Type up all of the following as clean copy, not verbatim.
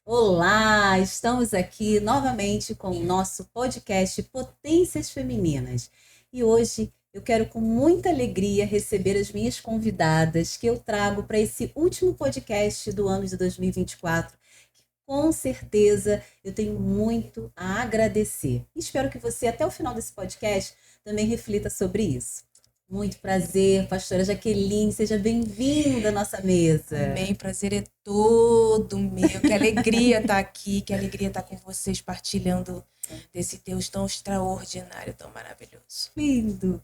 Olá, estamos aqui novamente com o nosso podcast Potências Femininas. E hoje eu quero com muita alegria receber as minhas convidadas que eu trago para esse último podcast do ano de 2024. Com certeza eu tenho muito a agradecer. Espero que você, até o final desse podcast, também reflita sobre isso. Muito prazer, pastora Jaqueline, seja bem-vinda à nossa mesa. Amém, prazer é todo meu. Que alegria estar aqui, que alegria estar com vocês partilhando desse Deus tão extraordinário, tão maravilhoso. Lindo!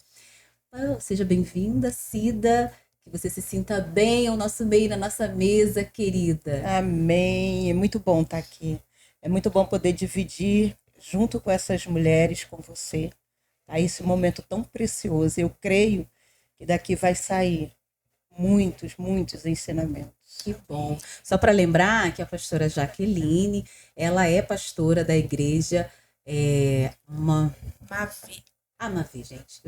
Seja bem-vinda, Cida. Que você se sinta bem ao nosso meio, na nossa mesa, querida. Amém. É muito bom estar aqui. É muito bom poder dividir junto com essas mulheres, com você, tá? Esse momento tão precioso. Eu creio que daqui vai sair muitos ensinamentos. Que bom. Só para lembrar que a pastora Jaqueline, ela é pastora da igreja Mavi. Mavi, gente.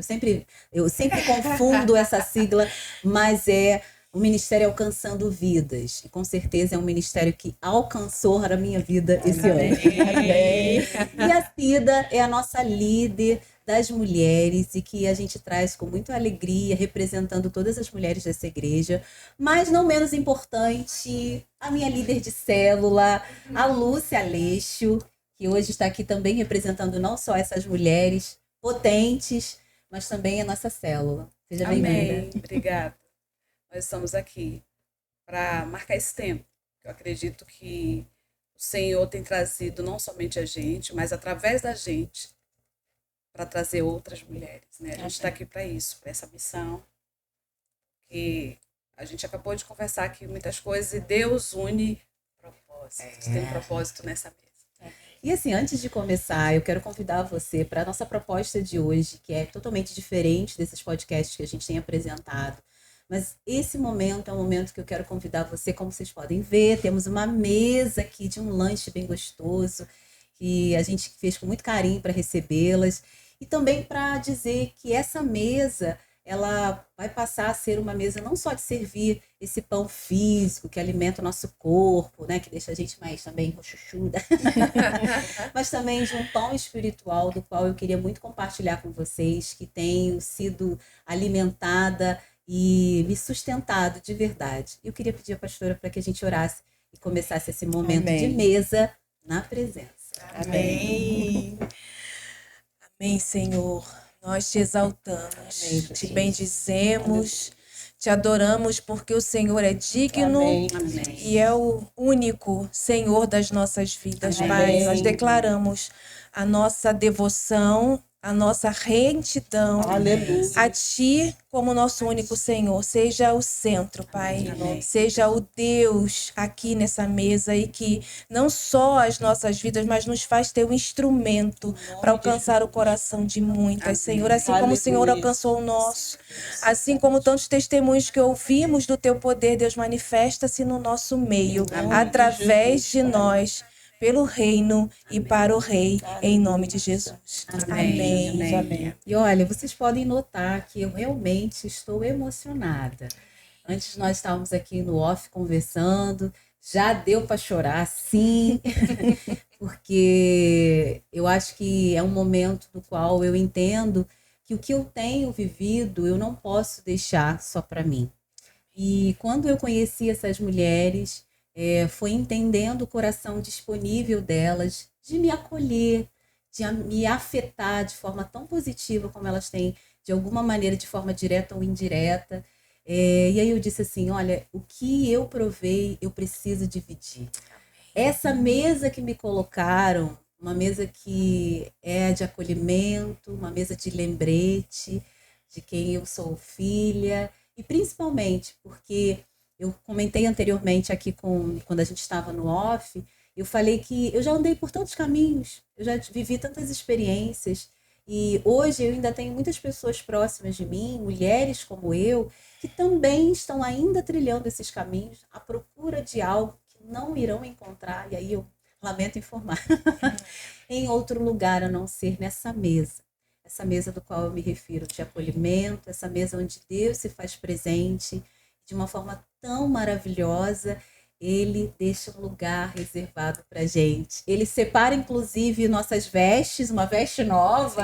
Eu sempre confundo essa sigla, mas é o Ministério Alcançando Vidas. E com certeza é um ministério que alcançou a minha vida esse ano. Amém. E a Cida é a nossa líder das mulheres e que a gente traz com muita alegria, representando todas as mulheres dessa igreja. Mas não menos importante, a minha líder de célula, a Lúcia Aleixo, que hoje está aqui também representando não só essas mulheres potentes, mas também a nossa célula. Seja bem-vinda. Amém. Obrigada. Nós estamos aqui para marcar esse tempo. Eu acredito que o Senhor tem trazido não somente a gente, mas através da gente, para trazer outras mulheres. Né? A gente está aqui para isso, para essa missão. E a gente acabou de conversar aqui muitas coisas e Deus une propósitos. Tem um propósito nessa mesa. E assim, antes de começar, eu quero convidar você para a nossa proposta de hoje, que é totalmente diferente desses podcasts que a gente tem apresentado. Mas esse momento é um momento que eu quero convidar você, como vocês podem ver, temos uma mesa aqui de um lanche bem gostoso, que a gente fez com muito carinho para recebê-las. E também para dizer que essa mesa, ela vai passar a ser uma mesa não só de servir esse pão físico que alimenta o nosso corpo, né, que deixa a gente mais também rochuchuda, mas também de um pão espiritual do qual eu queria muito compartilhar com vocês, que tenho sido alimentada e me sustentado de verdade. Eu queria pedir à pastora para que a gente orasse e começasse esse momento de mesa na presença. Amém. Amém, Senhor. Nós te exaltamos, Amém, te bendizemos, te adoramos porque o Senhor é digno Amém. e é o único Senhor das nossas vidas, Amém. Pai. Nós declaramos a nossa devoção, a nossa retidão Aleluia. a Ti como nosso único Senhor. Seja o centro, Pai. Amém. Seja o Deus aqui nessa mesa e que não só as nossas vidas, mas nos faz ter um instrumento para alcançar o coração de muitas, Senhor. Assim como o Senhor Aleluia. alcançou o nosso. Assim como tantos testemunhos que ouvimos do Teu poder, Deus, manifesta-se no nosso meio, através de nós, pelo reino e para o Rei, em nome de Jesus. Amém. Amém. E olha, vocês podem notar que eu realmente estou emocionada. Antes nós estávamos aqui no off conversando, já deu para chorar, sim, porque eu acho que é um momento no qual eu entendo que o que eu tenho vivido eu não posso deixar só para mim. E quando eu conheci essas mulheres, foi entendendo o coração disponível delas de me acolher, de me afetar de forma tão positiva como elas têm, de alguma maneira, de forma direta ou indireta. E aí eu disse assim, olha, o que eu provei, eu preciso dividir. Essa mesa que me colocaram, uma mesa que é de acolhimento, uma mesa de lembrete de quem eu sou filha, e principalmente porque eu comentei anteriormente aqui quando a gente estava no off, eu falei que eu já andei por tantos caminhos, eu já vivi tantas experiências, e hoje eu ainda tenho muitas pessoas próximas de mim, mulheres como eu, que também estão ainda trilhando esses caminhos à procura de algo que não irão encontrar, e aí eu lamento informar, em outro lugar a não ser nessa mesa. Essa mesa do qual eu me refiro de acolhimento, essa mesa onde Deus se faz presente de uma forma tão maravilhosa. Ele deixa um lugar reservado para gente. Ele separa, inclusive, nossas vestes, uma veste nova.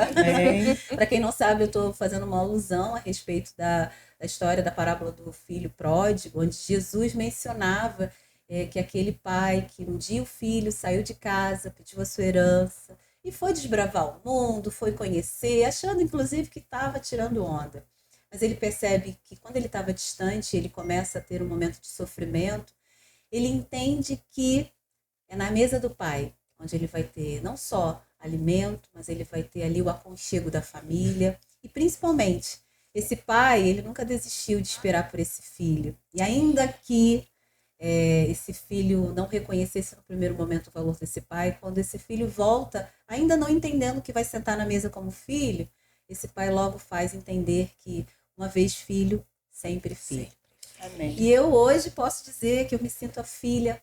Para quem não sabe, eu estou fazendo uma alusão a respeito da história da parábola do filho pródigo, onde Jesus mencionava que aquele pai, que um dia o filho saiu de casa, pediu a sua herança e foi desbravar o mundo, foi conhecer, achando, inclusive, que estava tirando onda. Mas ele percebe que quando ele estava distante, ele começa a ter um momento de sofrimento. Ele entende que é na mesa do pai, onde ele vai ter não só alimento, mas ele vai ter ali o aconchego da família. E principalmente, esse pai, ele nunca desistiu de esperar por esse filho. E ainda que esse filho não reconhecesse no primeiro momento o valor desse pai, quando esse filho volta, ainda não entendendo que vai sentar na mesa como filho, esse pai logo faz entender que uma vez filho, sempre filho. Amém. E eu hoje posso dizer que eu me sinto uma filha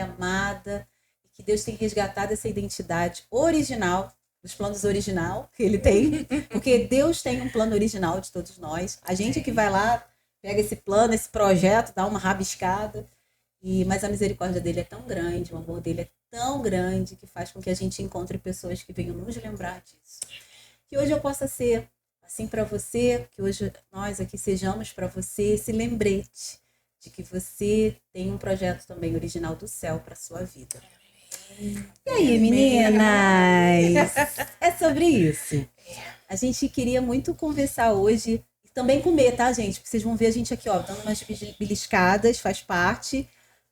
amada, e que Deus tem resgatado essa identidade original, dos planos original que ele tem, porque Deus tem um plano original de todos nós. A gente que vai lá, pega esse plano, esse projeto, dá uma rabiscada, mas a misericórdia dele é tão grande, o amor dele é tão grande, que faz com que a gente encontre pessoas que venham nos lembrar disso. Que hoje eu possa ser assim para você, que hoje nós aqui sejamos para você esse lembrete de que você tem um projeto também original do céu para sua vida. E aí, meninas? É sobre isso. A gente queria muito conversar hoje e também comer, tá, gente? Porque vocês vão ver a gente aqui, ó, dando umas beliscadas, faz parte,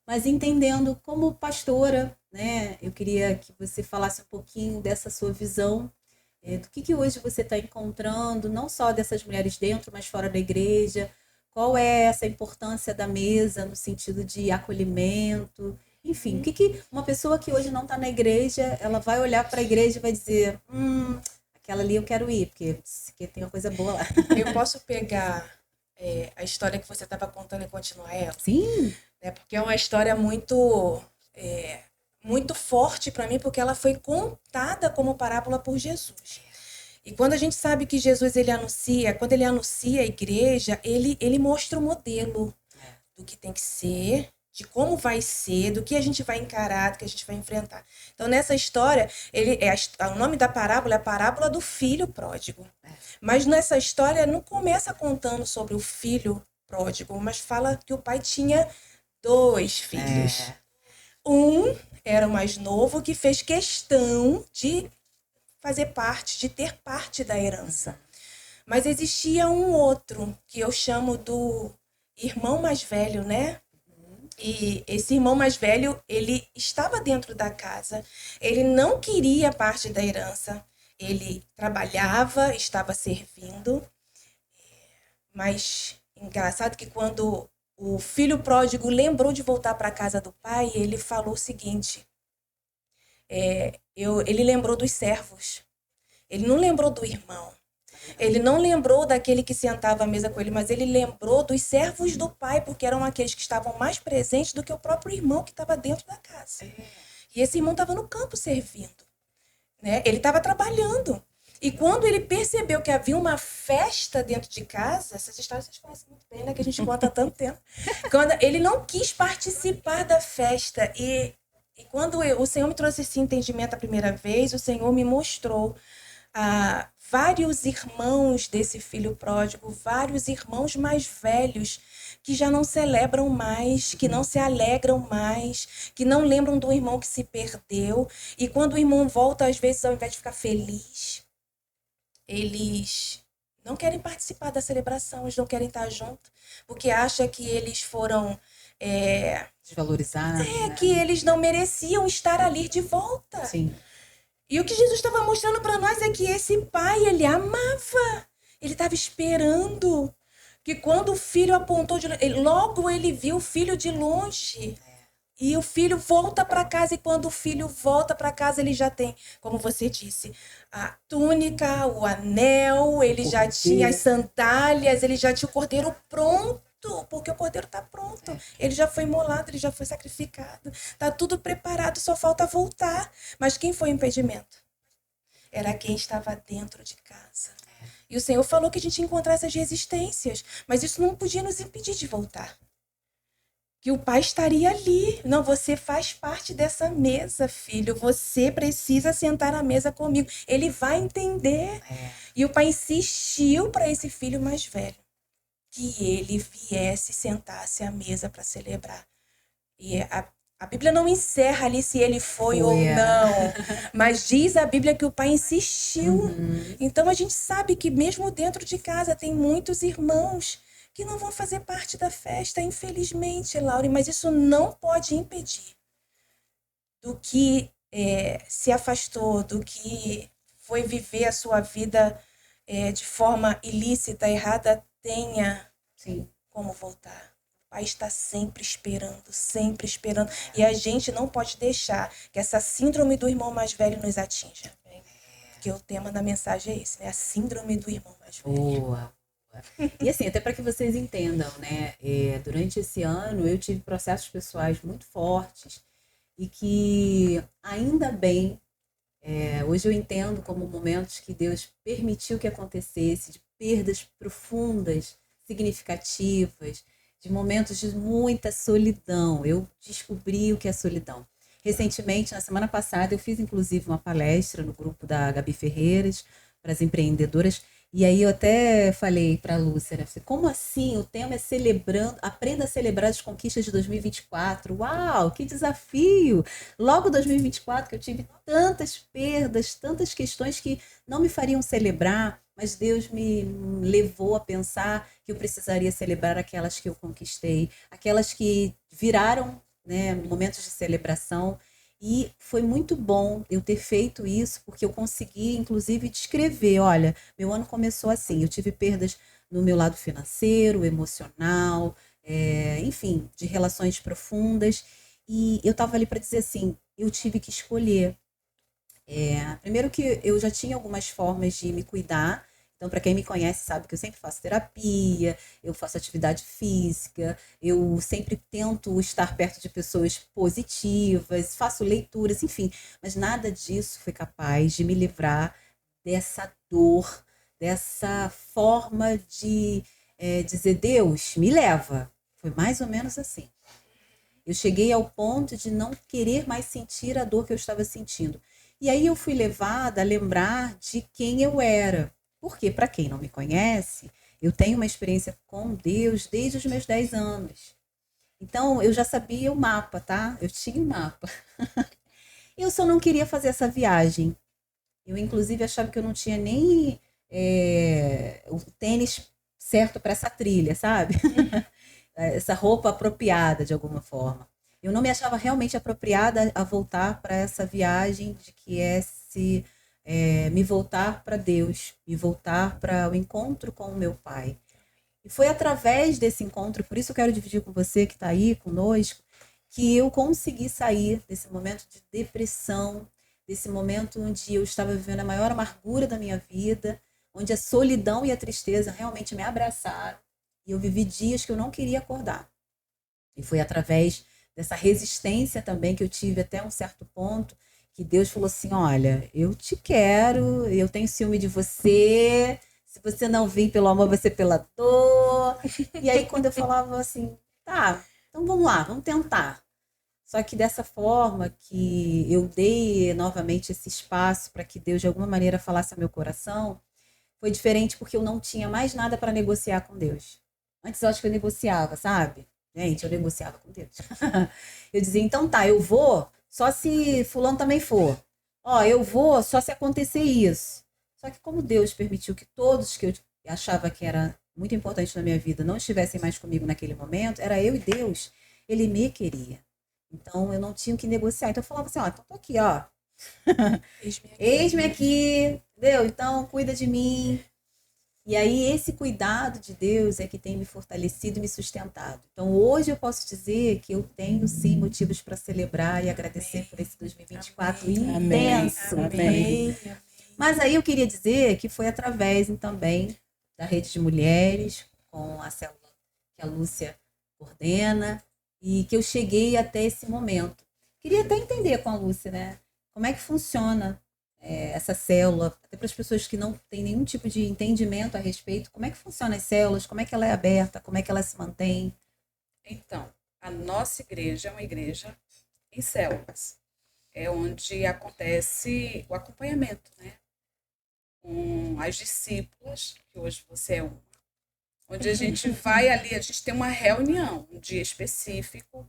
mas entendendo como pastora, né? Eu queria que você falasse um pouquinho dessa sua visão, do que hoje você está encontrando, não só dessas mulheres dentro, mas fora da igreja. Qual é essa importância da mesa no sentido de acolhimento? Enfim, o que uma pessoa que hoje não está na igreja, ela vai olhar para a igreja e vai dizer, aquela ali eu quero ir, porque tem uma coisa boa lá. Eu posso pegar a história que você estava contando e continuar ela? Sim. Porque é uma história muito forte para mim, porque ela foi contada como parábola por Jesus. E quando a gente sabe que Jesus quando ele anuncia a igreja, ele mostra o modelo do que tem que ser, de como vai ser, do que a gente vai encarar, do que a gente vai enfrentar. Então, nessa história, o nome da parábola é a parábola do filho pródigo. Mas nessa história não começa contando sobre o filho pródigo, mas fala que o pai tinha 2 filhos. Um era o mais novo, que fez questão de fazer parte, de ter parte da herança. Mas existia um outro, que eu chamo do irmão mais velho, né? E esse irmão mais velho, ele estava dentro da casa, ele não queria parte da herança, ele trabalhava, estava servindo, mas engraçado que quando o filho pródigo lembrou de voltar para a casa do pai, ele falou o seguinte, ele lembrou dos servos, ele não lembrou do irmão, ele não lembrou daquele que sentava à mesa com ele, mas ele lembrou dos servos do pai, porque eram aqueles que estavam mais presentes do que o próprio irmão que estava dentro da casa. E esse irmão estava no campo servindo, né? Ele estava trabalhando. E quando ele percebeu que havia uma festa dentro de casa, essas histórias vocês conhecem muito bem, né? Que a gente conta há tanto tempo. Quando ele não quis participar da festa. E quando o Senhor me trouxe esse entendimento a primeira vez, o Senhor me mostrou vários irmãos desse filho pródigo, vários irmãos mais velhos que já não celebram mais, que não se alegram mais, que não lembram do irmão que se perdeu. E quando o irmão volta, às vezes, ao invés de ficar feliz, eles não querem participar da celebração, eles não querem estar junto, porque acham que eles foram desvalorizados. Que eles não mereciam estar ali de volta. Sim. E o que Jesus estava mostrando para nós é que esse pai, ele amava. Ele estava esperando que quando o filho apontou, logo ele viu o filho de longe. E o filho volta para casa, e quando o filho volta para casa, ele já tem, como você disse, a túnica, o anel, ele já tinha as sandálias, ele já tinha o cordeiro pronto, porque o cordeiro está pronto. Ele já foi imolado, ele já foi sacrificado. Está tudo preparado, só falta voltar. Mas quem foi o impedimento? Era quem estava dentro de casa. E o Senhor falou que a gente ia encontrar essas resistências, mas isso não podia nos impedir de voltar. que o pai estaria ali. Não, você faz parte dessa mesa, filho. Você precisa sentar à mesa comigo. Ele vai entender. E o pai insistiu para esse filho mais velho que ele viesse e sentasse à mesa para celebrar. E a Bíblia não encerra ali se ele foi ou não, mas diz a Bíblia que o pai insistiu. Então a gente sabe que mesmo dentro de casa tem muitos irmãos que não vão fazer parte da festa, infelizmente, Laura, mas isso não pode impedir do que se afastou, do que foi viver a sua vida de forma ilícita, errada, tenha como voltar. O pai está sempre esperando, sempre esperando. E a gente não pode deixar que essa síndrome do irmão mais velho nos atinja. Porque o tema da mensagem é esse, né? A síndrome do irmão mais velho. Boa. E assim, até para que vocês entendam, né? Durante esse ano eu tive processos pessoais muito fortes e que ainda bem, hoje eu entendo como momentos que Deus permitiu que acontecesse, de perdas profundas, significativas, de momentos de muita solidão. Eu descobri o que é solidão. Recentemente, na semana passada, eu fiz inclusive uma palestra no grupo da Gabi Ferreiras para as empreendedoras. E aí eu até falei para a Lúcia, né? Como assim? O tema é celebrando, aprenda a celebrar as conquistas de 2024. Uau, que desafio! Logo 2024, que eu tive tantas perdas, tantas questões que não me fariam celebrar, mas Deus me levou a pensar que eu precisaria celebrar aquelas que eu conquistei, aquelas que viraram, né, momentos de celebração. E foi muito bom eu ter feito isso, porque eu consegui, inclusive, descrever, olha, meu ano começou assim, eu tive perdas no meu lado financeiro, emocional, enfim, de relações profundas, e eu estava ali para dizer assim, eu tive que escolher. Primeiro que eu já tinha algumas formas de me cuidar. Então, para quem me conhece, sabe que eu sempre faço terapia, eu faço atividade física, eu sempre tento estar perto de pessoas positivas, faço leituras, enfim. Mas nada disso foi capaz de me livrar dessa dor, dessa forma de dizer, Deus, me leva. Foi mais ou menos assim. Eu cheguei ao ponto de não querer mais sentir a dor que eu estava sentindo. E aí eu fui levada a lembrar de quem eu era. Porque, para quem não me conhece, eu tenho uma experiência com Deus desde os meus 10 anos. Então, eu já sabia o mapa, tá? Eu tinha o mapa. Eu só não queria fazer essa viagem. Eu, inclusive, achava que eu não tinha nem o tênis certo para essa trilha, sabe? Essa roupa apropriada, de alguma forma. Eu não me achava realmente apropriada a voltar para essa viagem de que me voltar para Deus, me voltar para o encontro com o meu Pai. E foi através desse encontro, por isso eu quero dividir com você que está aí conosco, que eu consegui sair desse momento de depressão, desse momento onde eu estava vivendo a maior amargura da minha vida, onde a solidão e a tristeza realmente me abraçaram. E eu vivi dias que eu não queria acordar. E foi através dessa resistência também que eu tive até um certo ponto, que Deus falou assim, olha, eu te quero, eu tenho ciúme de você, se você não vir pelo amor, vai ser pela dor. E aí quando eu falava assim, tá, então vamos lá, vamos tentar. Só que dessa forma que eu dei novamente esse espaço para que Deus de alguma maneira falasse ao meu coração, foi diferente porque eu não tinha mais nada para negociar com Deus. Antes eu acho que eu negociava, sabe? Gente, eu negociava com Deus. Eu dizia, então tá, eu vou só se fulano também for. Ó, eu vou só se acontecer isso. Só que como Deus permitiu que todos que eu achava que era muito importante na minha vida não estivessem mais comigo naquele momento, era eu e Deus, Ele me queria. Então eu não tinha o que negociar. Então eu falava assim, ó, então tô aqui, ó. Eis-me aqui, entendeu? Então cuida de mim. E aí esse cuidado de Deus é que tem me fortalecido e me sustentado. Então hoje eu posso dizer que eu tenho sim motivos para celebrar e agradecer por esse 2024 intenso. Amém. Mas aí eu queria dizer que foi através também da Rede de Mulheres, com a célula que a Lúcia coordena, e que eu cheguei até esse momento. Queria até entender com a Lúcia, né? Como é que funciona essa célula, até para as pessoas que não têm nenhum tipo de entendimento a respeito, como é que funciona as células, como é que ela é aberta, como é que ela se mantém? Então, a nossa igreja é uma igreja em células. É onde acontece o acompanhamento, né? Com as discípulas, que hoje você é uma. Onde a gente vai ali, a gente tem uma reunião, um dia específico,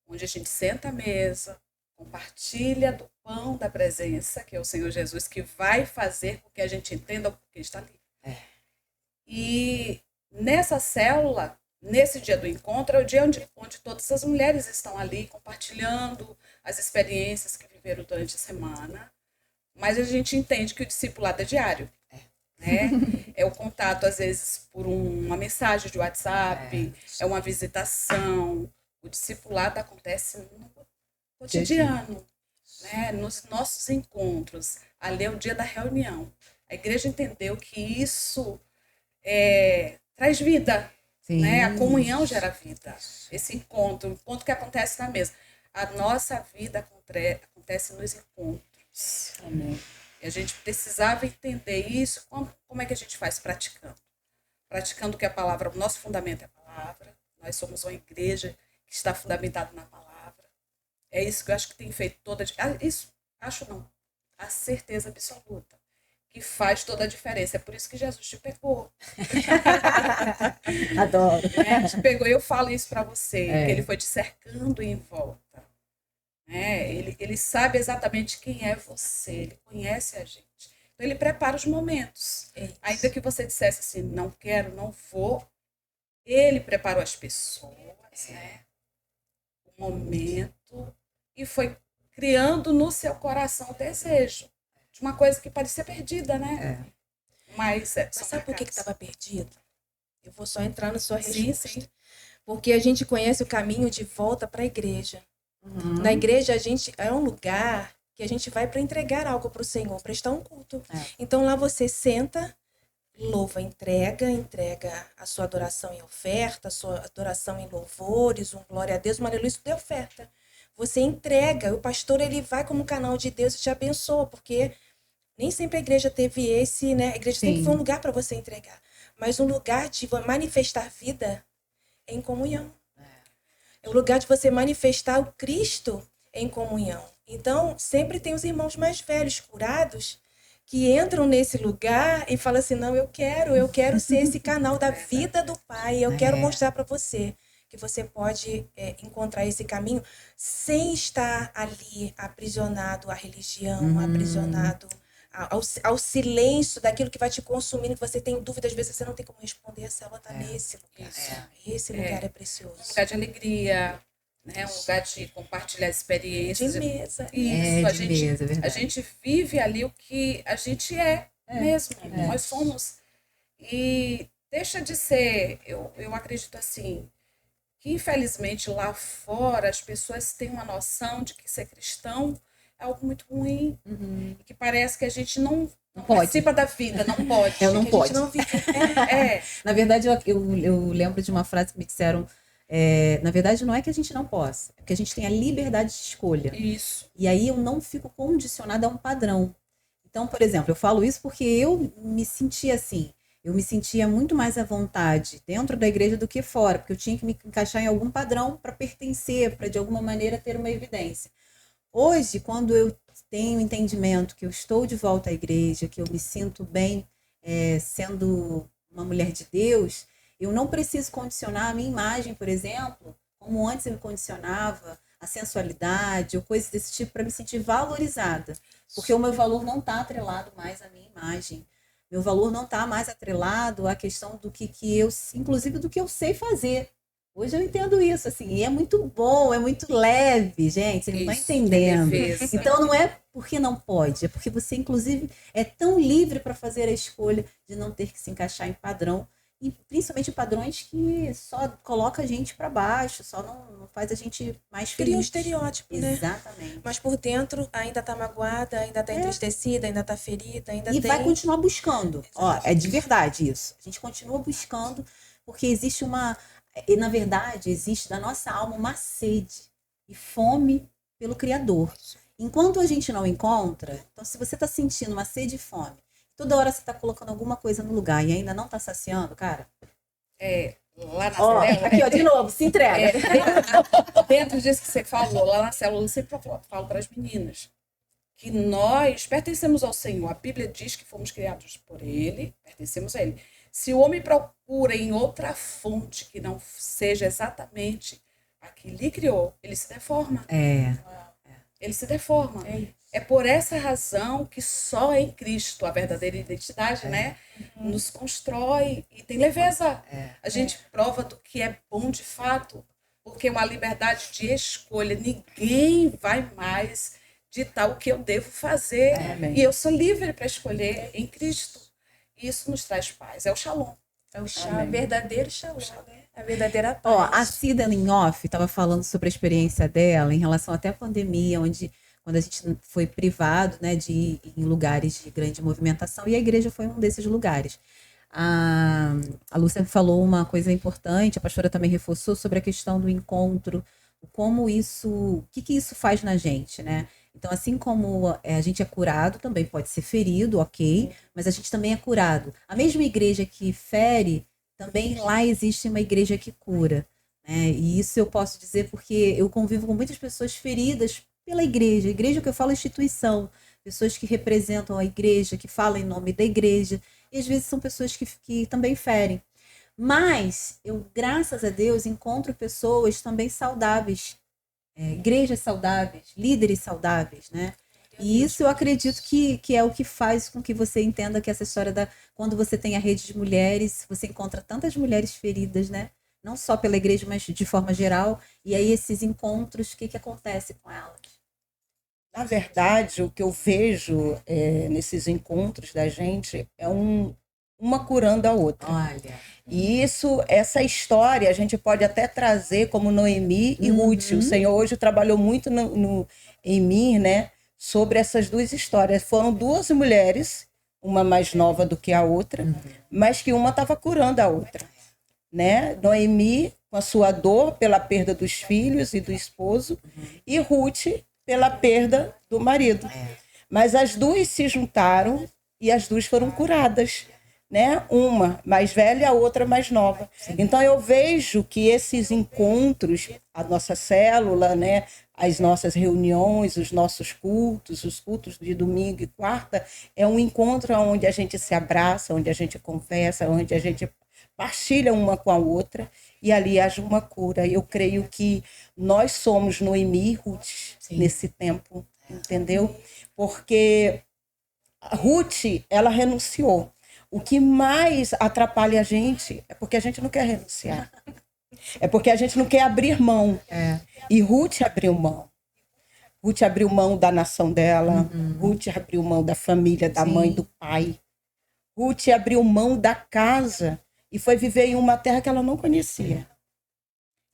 onde a gente senta à mesa, compartilha do pão da presença, que é o Senhor Jesus, que vai fazer com que a gente entenda o porquê está ali. E nessa célula, nesse dia do encontro, é o dia onde todas as mulheres estão ali compartilhando as experiências que viveram durante a semana. Mas a gente entende que o discipulado é diário. Né? É o contato, às vezes, por uma mensagem de WhatsApp, é uma visitação. O discipulado acontece no cotidiano, né? Nos nossos encontros. Ali é o dia da reunião. A igreja entendeu que isso traz vida. Né? A comunhão gera vida. Esse encontro, o encontro que acontece na mesa. A nossa vida acontece nos encontros. Amém. E a gente precisava entender isso. Como é que a gente faz? Praticando. Praticando que a palavra, o nosso fundamento é a palavra. Nós somos uma igreja que está fundamentada na palavra. É isso que eu acho que tem feito toda a isso, acho não, a certeza absoluta, que faz toda a diferença. É por isso que Jesus te pegou. Adoro. Te pegou, e eu falo isso para você, que ele foi te cercando em volta. Ele sabe exatamente quem é você, ele conhece a gente. Então ele prepara os momentos. Ainda que você dissesse assim, não quero, não vou, ele preparou as pessoas, né? O momento, e foi criando no seu coração o desejo de uma coisa que parecia perdida, né? Mas sabe por que estava perdido? Eu vou só entrar na sua resposta. Sim. Porque a gente conhece o caminho de volta para a igreja. Na igreja, a gente é um lugar que a gente vai para entregar algo para o Senhor, prestar um culto. Então, lá você senta, louva, entrega a sua adoração em oferta, a sua adoração em louvores, um glória a Deus, um aleluia, isso é oferta. Você entrega, o pastor ele vai como canal de Deus e te abençoa, porque nem sempre a igreja teve esse, né? A igreja sempre foi um lugar para você entregar. Mas um lugar de manifestar vida é em comunhão. É o lugar de você manifestar o Cristo em comunhão. Então, sempre tem os irmãos mais velhos, curados, que entram nesse lugar e falam assim, não, eu quero ser esse canal da vida do Pai, eu quero mostrar para você que você pode encontrar esse caminho sem estar ali aprisionado à religião, aprisionado ao silêncio daquilo que vai te consumindo, que você tem dúvida, às vezes você não tem como responder, a célula está nesse lugar. Esse lugar é precioso. Um lugar de alegria, né? Um lugar de compartilhar experiências. De mesa. Isso, mesa, é verdade. A gente vive ali o que a gente mesmo. Nós somos. E deixa de ser, eu acredito assim, que infelizmente lá fora as pessoas têm uma noção de que ser cristão é algo muito ruim. E que parece que a gente não participa da vida, não pode. Eu não pode. Não vive. Na verdade, eu lembro de uma frase que me disseram, na verdade, não é que a gente não possa, é que a gente tem a liberdade de escolha. Isso. E aí eu não fico condicionada a um padrão. Então, por exemplo, eu falo isso porque eu me sentia assim. Eu me sentia muito mais à vontade dentro da igreja do que fora, porque eu tinha que me encaixar em algum padrão para pertencer, para de alguma maneira ter uma evidência. Hoje, quando eu tenho entendimento que eu estou de volta à igreja, que eu me sinto bem sendo uma mulher de Deus, eu não preciso condicionar a minha imagem, por exemplo, como antes eu me condicionava, a sensualidade ou coisas desse tipo para me sentir valorizada. Porque o meu valor não está atrelado mais à minha imagem. Meu valor não está mais atrelado à questão do que eu, inclusive do que eu sei fazer. Hoje eu entendo isso, assim, e é muito bom, é muito leve, gente, você não está entendendo. Então não é porque não pode, é porque você, inclusive, é tão livre para fazer a escolha de não ter que se encaixar em padrão, e principalmente padrões que só coloca a gente para baixo, só não faz a gente mais feliz. Cria um estereótipo, né? Exatamente. Mas por dentro ainda está magoada, ainda está entristecida, ainda está ferida, ainda e tem... vai continuar buscando. Ó, é de verdade isso. A gente continua buscando porque existe uma... E, na verdade, existe da nossa alma uma sede e fome pelo Criador. Enquanto a gente não encontra, então se você está sentindo uma sede e fome, toda hora você está colocando alguma coisa no lugar e ainda não está saciando, cara... lá na Ó, célula. aqui, ó, de novo, se entrega. Dentro disso que você falou, lá na célula, eu sempre falo para as meninas que nós pertencemos ao Senhor. A Bíblia diz que fomos criados por Ele, pertencemos a Ele. Se o homem procura em outra fonte que não seja exatamente a que lhe criou, ele se deforma. Ele se deforma. É por essa razão que só em Cristo a verdadeira identidade, né, nos constrói e tem leveza. A gente prova do que é bom de fato, porque uma liberdade de escolha. Ninguém vai mais ditar o que eu devo fazer. E eu sou livre para escolher em Cristo. Isso nos traz paz. É o shalom. É o verdadeiro shalom, né? A verdadeira paz. Ó, a Cida em off estava falando sobre a experiência dela em relação até à pandemia, quando a gente foi privado, né, de ir em lugares de grande movimentação, e a igreja foi um desses lugares. A Lúcia falou uma coisa importante, a pastora também reforçou sobre a questão do encontro, como isso, o que isso faz na gente, né? Então, assim como a gente é curado, também pode ser ferido, ok, mas a gente também é curado. A mesma igreja que fere, também lá existe uma igreja que cura, né? E isso eu posso dizer porque eu convivo com muitas pessoas feridas pela igreja. Igreja que eu falo instituição, pessoas que representam a igreja, que falam em nome da igreja, e às vezes são pessoas que também ferem. Mas eu, graças a Deus, encontro pessoas também saudáveis, igrejas saudáveis, líderes saudáveis, né? E isso eu acredito que é o que faz com que você entenda que essa história quando você tem a rede de mulheres, você encontra tantas mulheres feridas, né? Não só pela igreja, mas de forma geral. E aí esses encontros, o que acontece com elas? Na verdade, o que eu vejo nesses encontros da gente é uma curando a outra. Olha. E essa história a gente pode até trazer como Noemi e Ruth. O Senhor hoje trabalhou muito em mim, né, sobre essas duas histórias. Foram duas mulheres, uma mais nova do que a outra, mas que uma estava curando a outra, né? Noemi com a sua dor pela perda dos filhos e do esposo, e Ruth pela perda do marido. Mas as duas se juntaram e as duas foram curadas, né? Uma mais velha, a outra mais nova. Então eu vejo que esses encontros, a nossa célula, né, as nossas reuniões, os nossos cultos, os cultos de domingo e quarta, é um encontro onde a gente se abraça, onde a gente conversa, onde a gente partilha uma com a outra, e ali haja uma cura. Eu creio que nós somos Noemi e Ruth nesse tempo, entendeu? Porque a Ruth, ela renunciou. O que mais atrapalha a gente é porque a gente não quer renunciar. É porque a gente não quer abrir mão. E Ruth abriu mão. Ruth abriu mão da nação dela. Ruth abriu mão da família, da mãe, do pai. Ruth abriu mão da casa e foi viver em uma terra que ela não conhecia.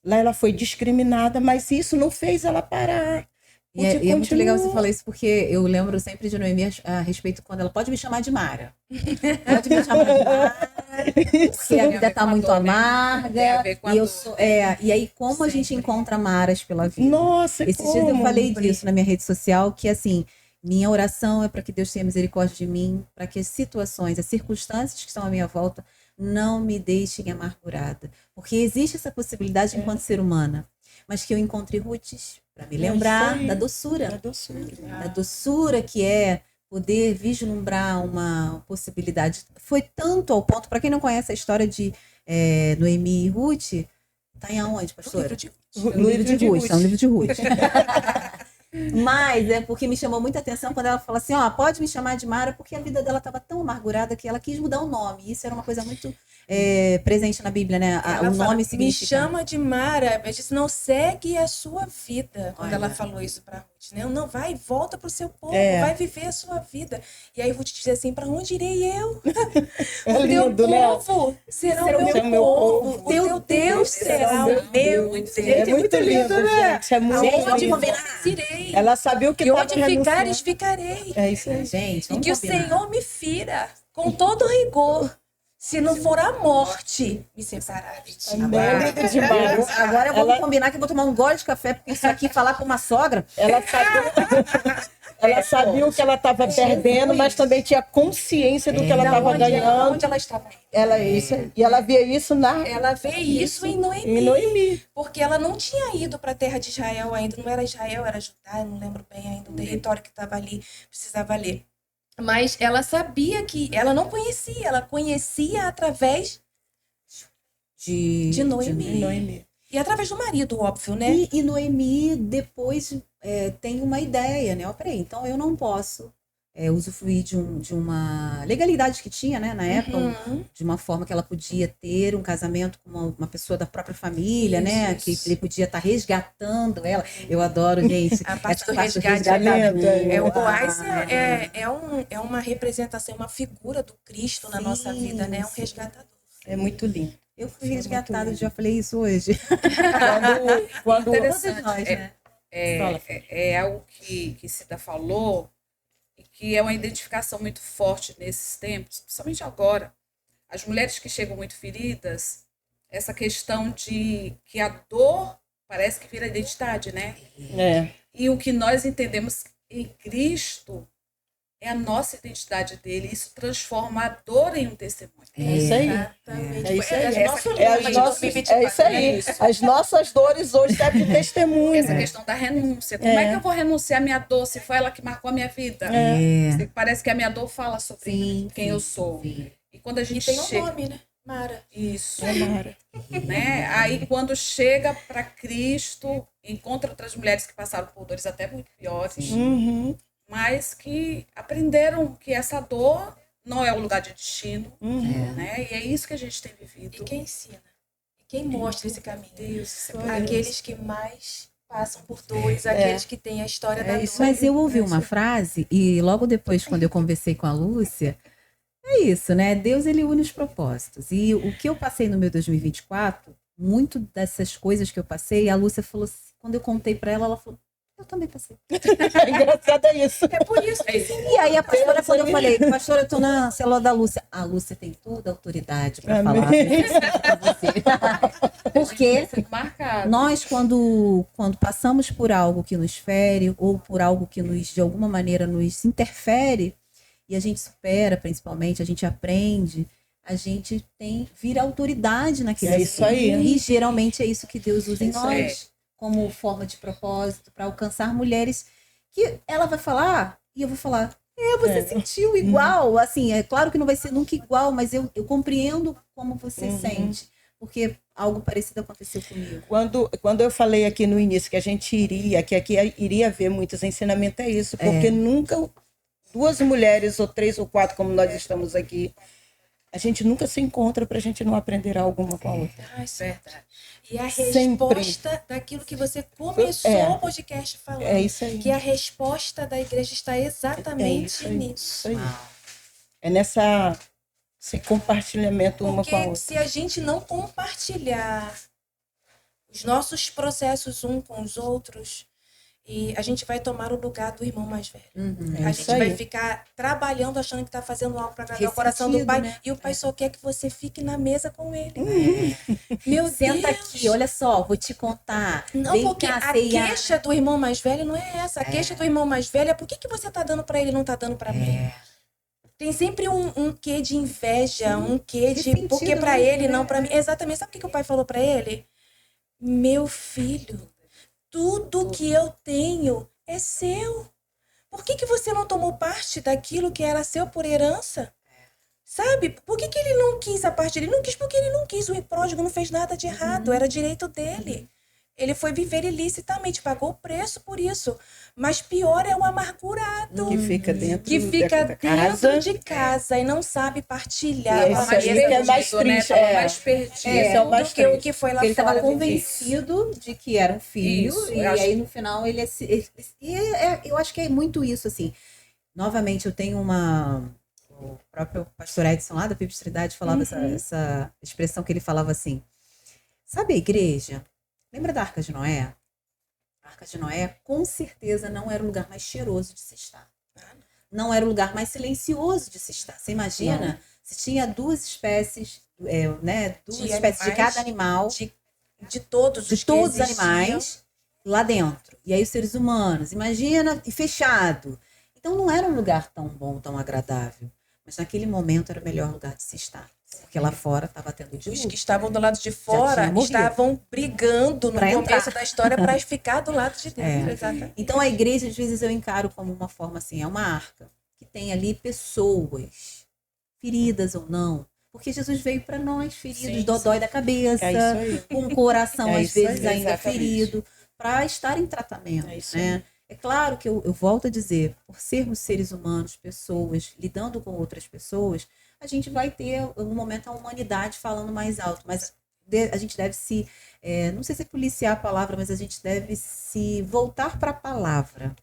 Lá ela foi discriminada, mas isso não fez ela parar. E é muito legal você falar isso, porque eu lembro sempre de Noemi a respeito quando ela pode me chamar de Mara. Pode me chamar de Mara, porque a vida está muito amarga. E aí, como a gente encontra Maras pela vida? Nossa, Esses dias eu falei disso na minha rede social, que assim, minha oração é para que Deus tenha misericórdia de mim, para que as situações, as circunstâncias que estão à minha volta não me deixem amargurada. Porque existe essa possibilidade enquanto ser humana, mas que eu encontre Ruths para me lembrar da doçura. Da doçura que é poder vislumbrar uma possibilidade. Foi tanto ao ponto, para quem não conhece a história de Noemi e Ruth, está em aonde, pastora? No livro de Ruth. Está no livro de Ruth. Mas é porque me chamou muita atenção quando ela falou assim, pode me chamar de Mara, porque a vida dela estava tão amargurada que ela quis mudar o nome. Isso era uma coisa muito presente na Bíblia, né? O nome significa... Me chama de Mara, mas disse, não segue a sua vida. Quando ela falou isso para Ruth, né? Não, vai, volta para o seu povo, vai viver a sua vida. E aí Ruth diz assim, para onde irei eu? O teu povo será o meu povo. O teu Deus será o meu Deus. É muito lindo, né? Gente, é muito lindo. Irei. Ela sabia o que estava renunciando. E onde ficares, ficarei. É isso aí. Gente, e que o Senhor me fira com todo rigor. Se não for a morte, me separar de ti. Agora vamos combinar que eu vou tomar um gole de café, porque isso aqui falar com uma sogra. Ela Ela sabia o que ela estava perdendo, mas também tinha consciência do que ela estava ganhando. Onde ela estava. Isso. E ela via isso Ela vê isso em Noemi. em Noemi. Porque ela não tinha ido para a terra de Israel ainda. Não era Israel, era Judá, eu não lembro bem ainda o território que estava ali, precisava ler. Mas ela sabia que ela não conhecia, ela conhecia através de Noemi. E através do marido, óbvio, né? E Noemi depois tem uma ideia, né? Ó, peraí, então eu não posso usufruir de uma legalidade que tinha, né, na época, de uma forma que ela podia ter um casamento com uma pessoa da própria família, né? Que ele podia estar resgatando ela. Eu adoro, gente. A parte do essa resgate. resgatamento. O Boaz é uma representação, uma figura do Cristo na nossa vida, né? É um resgatador. É muito lindo. Eu fui resgatada, já falei isso hoje. Quando Interessante. Todas nós, né? É algo que Cida falou e que é uma identificação muito forte nesses tempos, principalmente agora. As mulheres que chegam muito feridas, essa questão de que a dor parece que vira identidade, né? E o que nós entendemos em Cristo é a nossa identidade dele. Isso transforma a dor em um testemunho. É isso aí. Exatamente. É isso aí. É isso aí. As nossas dores hoje servem de testemunho. Essa questão da renúncia. Como é que eu vou renunciar à minha dor se foi ela que marcou a minha vida? Parece que a minha dor fala sobre quem eu sou. Sim. E quando a gente tem um chega... nome, né? Mara. Isso. Mara. Né? Aí quando chega para Cristo, encontra outras mulheres que passaram por dores até muito piores, mas que aprenderam que essa dor não é o lugar de destino, né? E é isso que a gente tem vivido. E quem ensina? E quem mostra esse caminho? Deus, Aqueles que mais passam por dores, aqueles que têm a história da dor. Mas eu ouvi uma frase, e logo depois, quando eu conversei com a Lúcia, é isso, né? Deus, ele une os propósitos. E o que eu passei no meu 2024, muito dessas coisas que eu passei, a Lúcia falou assim, quando eu contei para ela, ela falou, eu também passei. É engraçado isso. É por isso que E aí a pastora, quando eu falei, pastora, eu tô na célula da Lúcia. A Lúcia tem toda a autoridade para falar pra você. Porque marcado. nós, quando passamos por algo que nos fere, ou por algo que nos, de alguma maneira, nos interfere, e a gente supera, principalmente, a gente aprende, a gente vira autoridade naquele É isso aí. E geralmente é isso que Deus usa em Isso nós, como forma de propósito, para alcançar mulheres que ela vai falar, e eu vou falar, você sentiu igual. Assim, é claro que não vai ser nunca igual, mas eu compreendo como você sente, porque algo parecido aconteceu comigo. Quando eu falei aqui no início que a gente que aqui iria haver muitos ensinamentos, é isso, porque nunca duas mulheres, ou três ou quatro, como nós estamos aqui, a gente nunca se encontra para a gente não aprender algo uma com a outra. Verdade. E a Sempre. resposta daquilo que você começou o podcast falando. É isso aí. Que a resposta da igreja está exatamente nisso. Isso aí. É esse compartilhamento uma com a Porque outra. se a gente não compartilhar os nossos processos um com os outros, e a gente vai tomar o lugar do irmão mais velho. A gente vai ficar trabalhando, achando que está fazendo algo para agradar o coração do pai. Né? E o pai só quer que você fique na mesa com ele. Meu Senta Deus. aqui, olha só, vou te contar. Não, Vem porque cá, a queixa do irmão mais velho não é essa. A queixa do irmão mais velho é por que você está dando para ele e não está dando para mim? Tem sempre um quê de inveja, um quê de... Porque para ele, não para mim. Exatamente. Sabe o que o pai falou para ele? Meu filho... Tudo que eu tenho é seu. Por que você não tomou parte daquilo que era seu por herança? Sabe? Por que ele não quis a parte dele? Ele não quis porque ele não quis. O pródigo não fez nada de errado. Era direito dele. Ele foi viver ilicitamente, pagou o preço por isso. Mas pior é o amargurado. Que fica dentro, dentro de casa e não sabe partilhar. Esse aí é mais triste. Mais perdido. Esse é o mais triste. O que foi lá Ele estava fora. convencido de que era um filho, Isso, e aí no final ele eu acho que é muito isso, assim. Novamente, eu tenho o próprio pastor Edson lá da Pipistridade falava essa expressão que ele falava assim, sabe a igreja? Lembra da Arca de Noé? A Arca de Noé, com certeza, não era o lugar mais cheiroso de se estar. Não era o lugar mais silencioso de se estar. Você imagina? Se tinha duas espécies, duas espécies de cada animal. De todos os animais lá dentro. E aí os seres humanos, imagina, e fechado. Então não era um lugar tão bom, tão agradável. Mas naquele momento era o melhor lugar de se estar. Porque lá fora estava tendo Os dilúvio. que estavam do lado de tinha fora morrido. estavam brigando no Pra começo entrar. da história para ficar do lado de dentro. É. Exatamente. Então a igreja, às vezes, eu encaro como uma forma assim, é uma arca que tem ali pessoas, feridas ou não. Porque Jesus veio para nós, feridos, Sim, dodói da cabeça, É isso aí. com o coração, É às isso vezes, aí, ainda exatamente. ferido, para estar em tratamento. É isso Né? É claro que eu volto a dizer, por sermos seres humanos, pessoas, lidando com outras pessoas, a gente vai ter um momento a humanidade falando mais alto, mas a gente deve se, não sei se é policiar a palavra, mas a gente deve se voltar para a palavra.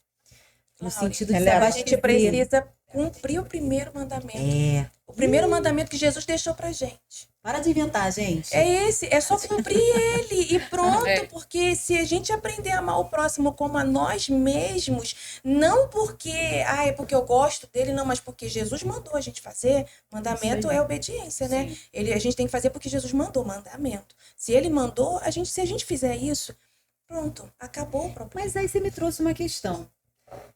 No Claro, sentido de ela é se a abastecer. gente precisa cumprir o primeiro mandamento. O primeiro mandamento que Jesus deixou pra gente. Para de inventar, gente. É esse, é só cumprir ele e pronto, É. porque se a gente aprender a amar o próximo como a nós mesmos, não porque, é porque eu gosto dele, não, mas porque Jesus mandou a gente fazer, mandamento é obediência, né? A gente tem que fazer porque Jesus mandou, mandamento. Se ele mandou, se a gente fizer isso, pronto, acabou o problema. Mas aí você me trouxe uma questão.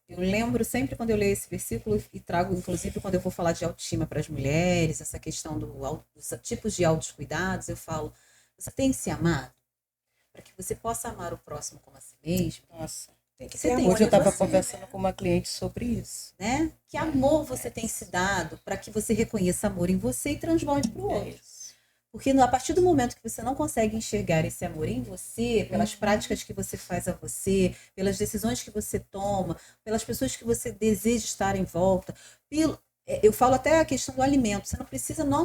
Eu lembro sempre quando eu leio esse versículo e trago, inclusive, quando eu vou falar de autoestima para as mulheres, essa questão dos tipos de autocuidados, eu falo, você tem se amado? Para que você possa amar o próximo como a si mesmo, Nossa. Tem que Você ter tem- amor Hoje eu em estava você. conversando com uma cliente sobre isso. né? Que amor você tem se dado para que você reconheça amor em você e transborde para o É outro. isso. Porque a partir do momento que você não consegue enxergar esse amor em você, pelas práticas que você faz a você, pelas decisões que você toma, pelas pessoas que você deseja estar em volta, eu falo até a questão do alimento. Você não precisa não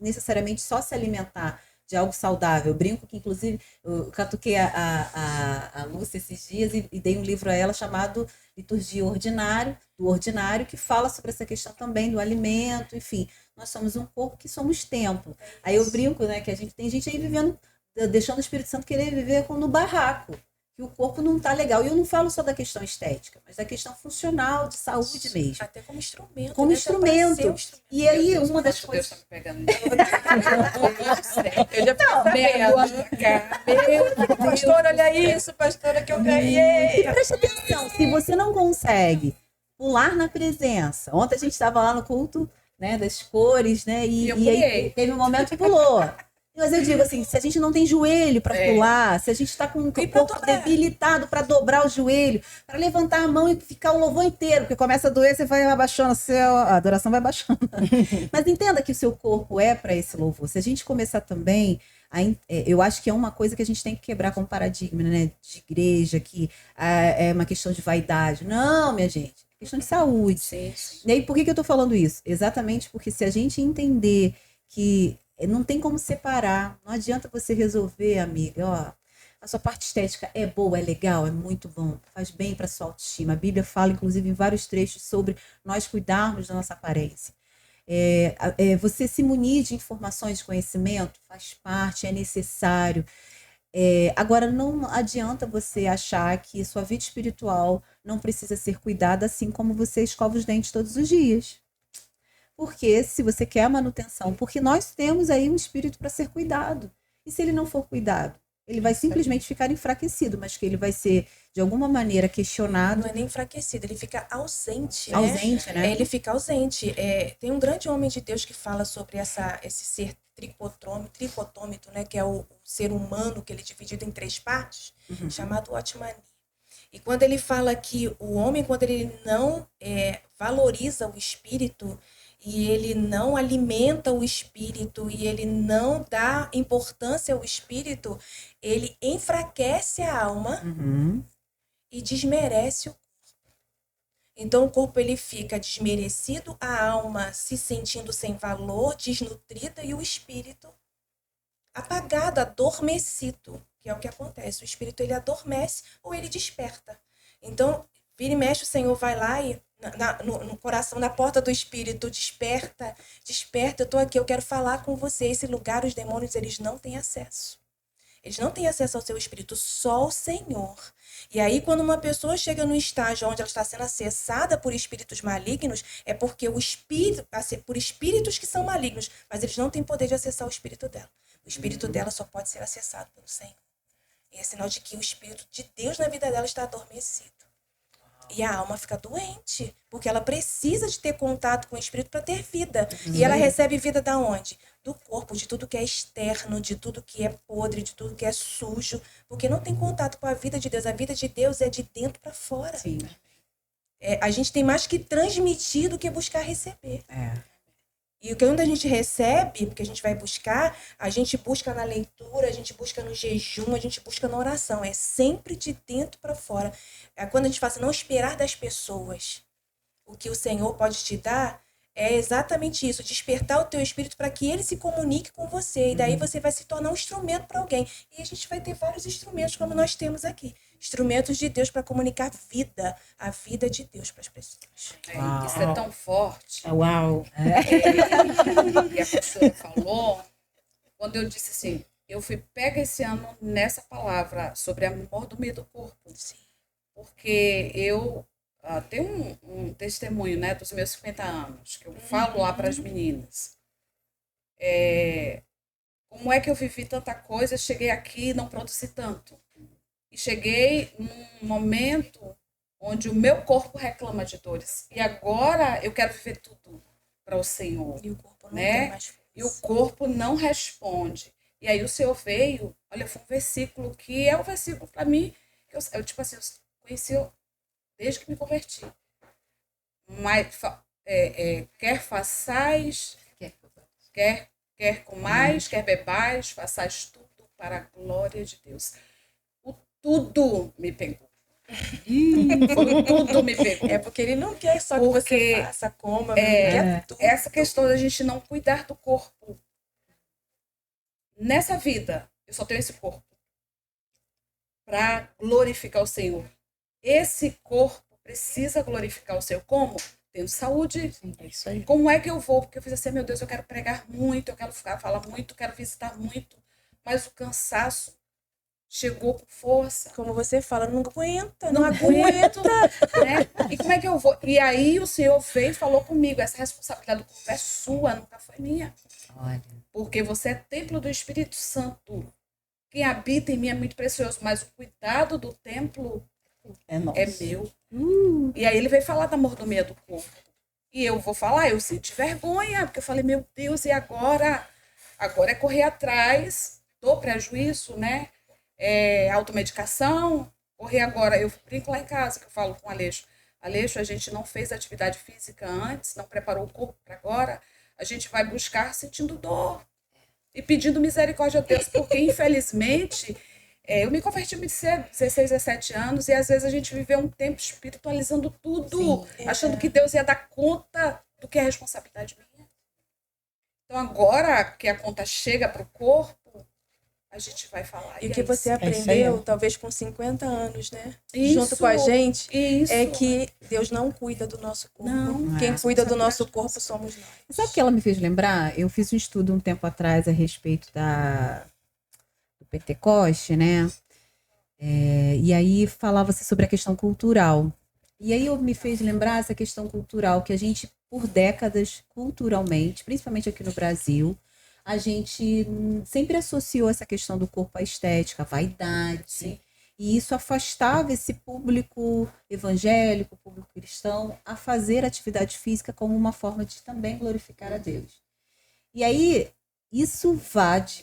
necessariamente só se alimentar de algo saudável. Eu brinco que, inclusive, eu catuquei a Lúcia esses dias e dei um livro a ela chamado Liturgia do Ordinário, que fala sobre essa questão também do alimento, enfim. Nós somos um corpo que somos templo. Aí eu brinco, né, que tem gente aí vivendo, deixando o Espírito Santo querer viver no barraco, que o corpo não está legal. E eu não falo só da questão estética, mas da questão funcional, de saúde mesmo. Até como instrumento. Como né? instrumento. Para ser um instrumento. E aí, Meu Deus, uma das quanto Deus coisas. tá me pegando. Eu já sabendo. Pastor, olha isso, pastora, que eu ganhei. Presta atenção, se você não consegue pular na presença. Ontem a gente estava lá no culto, né, das cores, né? E eu aí pulei. teve um momento que pulou. Mas eu digo assim, se a gente não tem joelho para pular, se a gente está com o pra corpo dobrar. debilitado para dobrar o joelho, para levantar a mão e ficar o louvor inteiro, porque começa a doer, você vai abaixando, a adoração vai baixando. Mas entenda que o seu corpo é para esse louvor. Se a gente começar também, eu acho que é uma coisa que a gente tem que quebrar como paradigma, né, de igreja, que é uma questão de vaidade. Não, minha gente, é questão de saúde. Sim, sim. E aí, por que eu tô falando isso? Exatamente porque se a gente entender que não tem como separar, não adianta você resolver, amiga, ó, a sua parte estética é boa, é legal, é muito bom, faz bem para sua autoestima. A Bíblia fala, inclusive, em vários trechos sobre nós cuidarmos da nossa aparência. Você se munir de informações, de conhecimento, faz parte, é necessário. Agora, não adianta você achar que sua vida espiritual não precisa ser cuidada assim como você escova os dentes todos os dias. Porque se você quer a manutenção, porque nós temos aí um espírito para ser cuidado. E se ele não for cuidado? Ele vai simplesmente ficar enfraquecido, mas que ele vai ser, de alguma maneira, questionado. Não é nem enfraquecido, ele fica ausente. Ausente, né? Ele fica ausente. Tem um grande homem de Deus que fala sobre esse ser tricotômito, né, que é o ser humano, que ele é dividido em 3 partes, chamado Otmani. E quando ele fala que o homem, quando ele não valoriza o espírito, e ele não alimenta o espírito, e ele não dá importância ao espírito, ele enfraquece a alma e desmerece o corpo. Então o corpo ele fica desmerecido, a alma se sentindo sem valor, desnutrida, e o espírito apagado, adormecido, que é o que acontece. O espírito ele adormece ou ele desperta. Então, vira e mexe, o Senhor vai lá e no coração, na porta do espírito, desperta, eu estou aqui, eu quero falar com você. Esse lugar, os demônios, eles não têm acesso. Eles não têm acesso ao seu espírito, só o Senhor. E aí, quando uma pessoa chega no estágio onde ela está sendo acessada por espíritos malignos, é porque por espíritos que são malignos, mas eles não têm poder de acessar o espírito dela. O espírito dela só pode ser acessado pelo Senhor. E é sinal de que o espírito de Deus na vida dela está adormecido. E a alma fica doente, porque ela precisa de ter contato com o espírito para ter vida. E ela recebe vida da onde? Do corpo, de tudo que é externo, de tudo que é podre, de tudo que é sujo, porque não tem contato com a vida de Deus. A vida de Deus é de dentro para fora. Sim. A gente tem mais que transmitir do que buscar receber. É. E o que quando a gente recebe, porque a gente vai buscar, a gente busca na leitura, a gente busca no jejum, a gente busca na oração. É sempre de dentro para fora. É quando a gente fala assim, não esperar das pessoas o que o Senhor pode te dar, é exatamente isso, despertar o teu espírito para que ele se comunique com você. E daí você vai se tornar um instrumento para alguém. E a gente vai ter vários instrumentos, como nós temos aqui. Instrumentos de Deus para comunicar vida, a vida de Deus para as pessoas. Isso é tão forte. Uau! Que a pastora falou, quando eu disse assim, eu fui pega esse ano nessa palavra sobre a mordomia do corpo. Sim. Porque eu tenho um testemunho, né, dos meus 50 anos, que eu falo lá para as meninas. Como é que eu vivi tanta coisa, cheguei aqui e não produzi tanto. E cheguei num momento onde o meu corpo reclama de dores. E agora eu quero viver tudo para o Senhor. E o corpo não né? tem mais força. E o corpo não responde. E aí o Senhor veio, olha, foi um versículo que é um versículo para mim, que eu tipo assim, eu conheci desde que me converti. Mas quer façais, quer comais, quer bebais, façais tudo para a glória de Deus. O tudo me pegou. Foi tudo me pegou. É porque ele não quer só que você faça, coma, ele quer tudo. Essa questão da gente não cuidar do corpo. Nessa vida, eu só tenho esse corpo para glorificar o Senhor. Esse corpo precisa glorificar o Senhor. Como? Tendo saúde. É isso aí. Como é que eu vou? Porque eu fiz assim, meu Deus, eu quero pregar muito, eu quero falar muito, eu quero visitar muito. Mas o cansaço chegou com força. Como você fala, não aguenta, Não aguento, né? E como é que eu vou? E aí o Senhor veio e falou comigo, essa responsabilidade do corpo é sua, nunca foi minha. Olha. Porque você é templo do Espírito Santo. Quem habita em mim é muito precioso, mas o cuidado do templo É nosso. é meu. E aí ele veio falar da mordomia do corpo. E eu vou falar, eu senti vergonha, porque eu falei, meu Deus, e agora? Agora é correr atrás do prejuízo, né? Automedicação, correr agora. Eu brinco lá em casa, que eu falo com o Aleixo. Aleixo, a gente não fez atividade física antes, não preparou o corpo para agora. A gente vai buscar sentindo dor e pedindo misericórdia a Deus, porque infelizmente eu me converti muito cedo, 16, 17 anos, e às vezes a gente viveu um tempo espiritualizando tudo, achando que Deus ia dar conta do que é responsabilidade minha. Então agora que a conta chega para o corpo, a gente vai falar. E o que você isso aí. aprendeu, talvez com 50 anos, né? Isso, junto com a gente, isso. é que Deus não cuida do nosso corpo. Não. Quem cuida do nosso corpo somos nós. Sabe o que ela me fez lembrar? Eu fiz um estudo um tempo atrás a respeito do Pentecoste, né? E aí falava-se sobre a questão cultural. E aí me fez lembrar essa questão cultural, que a gente, por décadas, culturalmente, principalmente aqui no Brasil, a gente sempre associou essa questão do corpo à estética, à vaidade. Sim. E isso afastava esse público evangélico, público cristão, a fazer atividade física como uma forma de também glorificar a Deus. E aí, isso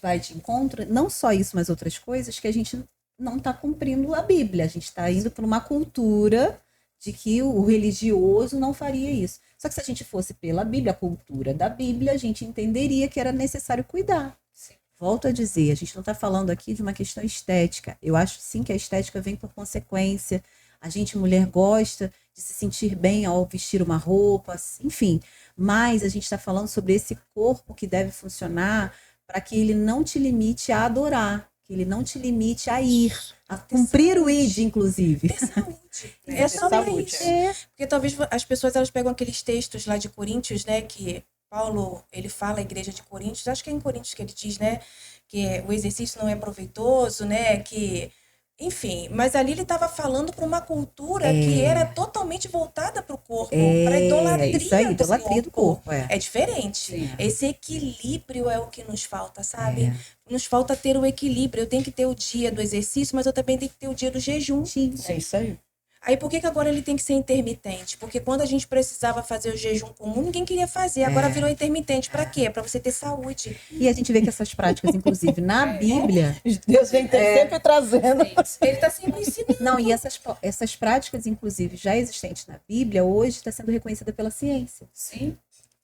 vai de encontro, não só isso, mas outras coisas, que a gente não está cumprindo a Bíblia. A gente está indo para uma cultura de que o religioso não faria isso. Só que se a gente fosse pela Bíblia, a cultura da Bíblia, a gente entenderia que era necessário cuidar. Sim. Volto a dizer, a gente não está falando aqui de uma questão estética. Eu acho sim que a estética vem por consequência. A gente, mulher, gosta de se sentir bem ao vestir uma roupa, enfim. Mas a gente está falando sobre esse corpo que deve funcionar para que ele não te limite a adorar, que ele não te limite a ir, a cumprir o ID, inclusive. Ter saúde. É, É só saúde, isso. Porque talvez as pessoas elas pegam aqueles textos lá de Coríntios, né, que Paulo, ele fala à igreja de Coríntios, acho que é em Coríntios que ele diz, né, que o exercício não é proveitoso, né, que enfim, mas ali ele estava falando para uma cultura que era totalmente voltada para o corpo, para a idolatria, isso aí, idolatria do corpo. É diferente. Sim. Esse equilíbrio é o que nos falta, sabe? Nos falta ter o equilíbrio. Eu tenho que ter o dia do exercício, mas eu também tenho que ter o dia do jejum. Sim. É isso aí. Aí por que que agora ele tem que ser intermitente? Porque quando a gente precisava fazer o jejum comum, ninguém queria fazer. Agora virou intermitente. Para quê? Para você ter saúde. E a gente vê que essas práticas, inclusive, na Bíblia... Deus vem sempre trazendo. Ele está sempre ensinando. Não, e essas práticas, inclusive, já existentes na Bíblia, hoje está sendo reconhecida pela ciência. Sim.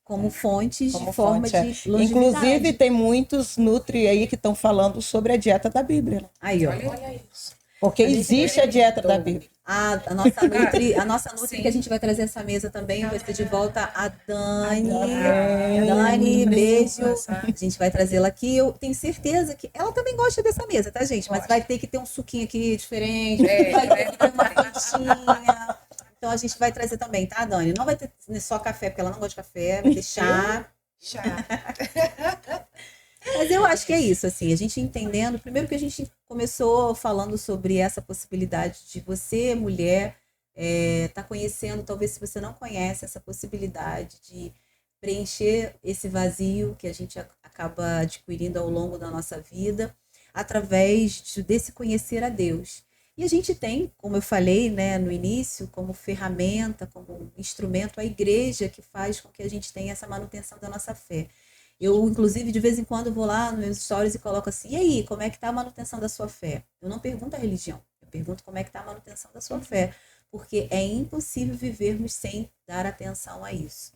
Como fontes Como de forma fonte, de longevidade. Inclusive, tem muitos nutri aí que estão falando sobre a dieta da Bíblia. Né? Aí, ó. Olha isso. Porque existe a dieta da Bíblia. A nossa Nutri que a gente vai trazer essa mesa também, vai ter de volta a Dani. Dani, beijo. A gente vai trazê-la aqui. Eu tenho certeza que ela também gosta dessa mesa, tá, gente? Mas vai ter que ter um suquinho aqui diferente, vai ter que ter uma quentinha. Então a gente vai trazer também, tá, Dani? Não vai ter só café, porque ela não gosta de café, vai ter chá. Mas eu acho que é isso, assim, a gente entendendo, primeiro que a gente começou falando sobre essa possibilidade de você, mulher, tá conhecendo, talvez se você não conhece, essa possibilidade de preencher esse vazio que a gente acaba adquirindo ao longo da nossa vida, através desse conhecer a Deus. E a gente tem, como eu falei, né, no início, como ferramenta, como instrumento, a igreja que faz com que a gente tenha essa manutenção da nossa fé. Eu, inclusive, de vez em quando vou lá nos meus stories e coloco assim, e aí, como é que está a manutenção da sua fé? Eu não pergunto a religião, eu pergunto como é que está a manutenção da sua fé, porque é impossível vivermos sem dar atenção a isso.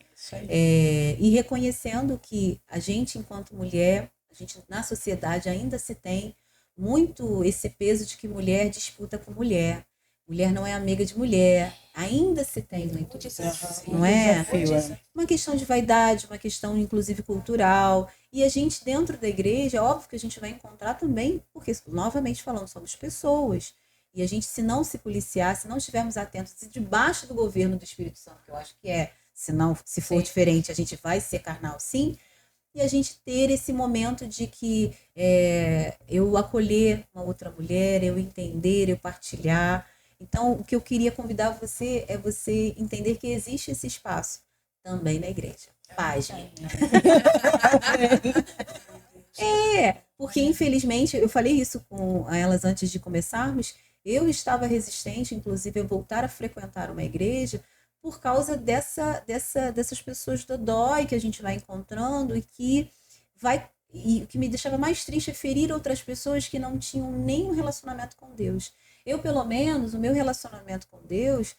E reconhecendo que a gente, enquanto mulher, a gente na sociedade ainda se tem muito esse peso de que mulher disputa com mulher. Mulher não é amiga de mulher. Ainda se tem muito isso, não é? Uma questão de vaidade, uma questão, inclusive, cultural. E a gente, dentro da igreja, óbvio que a gente vai encontrar também, porque, novamente falando, somos pessoas. E a gente, se não se policiar, se não estivermos atentos, se debaixo do governo do Espírito Santo, que eu acho que se for diferente, a gente vai ser carnal, sim. E a gente ter esse momento de que eu acolher uma outra mulher, eu entender, eu partilhar. Então, o que eu queria convidar você é você entender que existe esse espaço também na igreja. Pasme. Porque infelizmente, eu falei isso com elas antes de começarmos, eu estava resistente, inclusive, a voltar a frequentar uma igreja por causa dessas pessoas dodói que a gente vai encontrando e o que me deixava mais triste é ferir outras pessoas que não tinham nenhum relacionamento com Deus. Eu, pelo menos, o meu relacionamento com Deus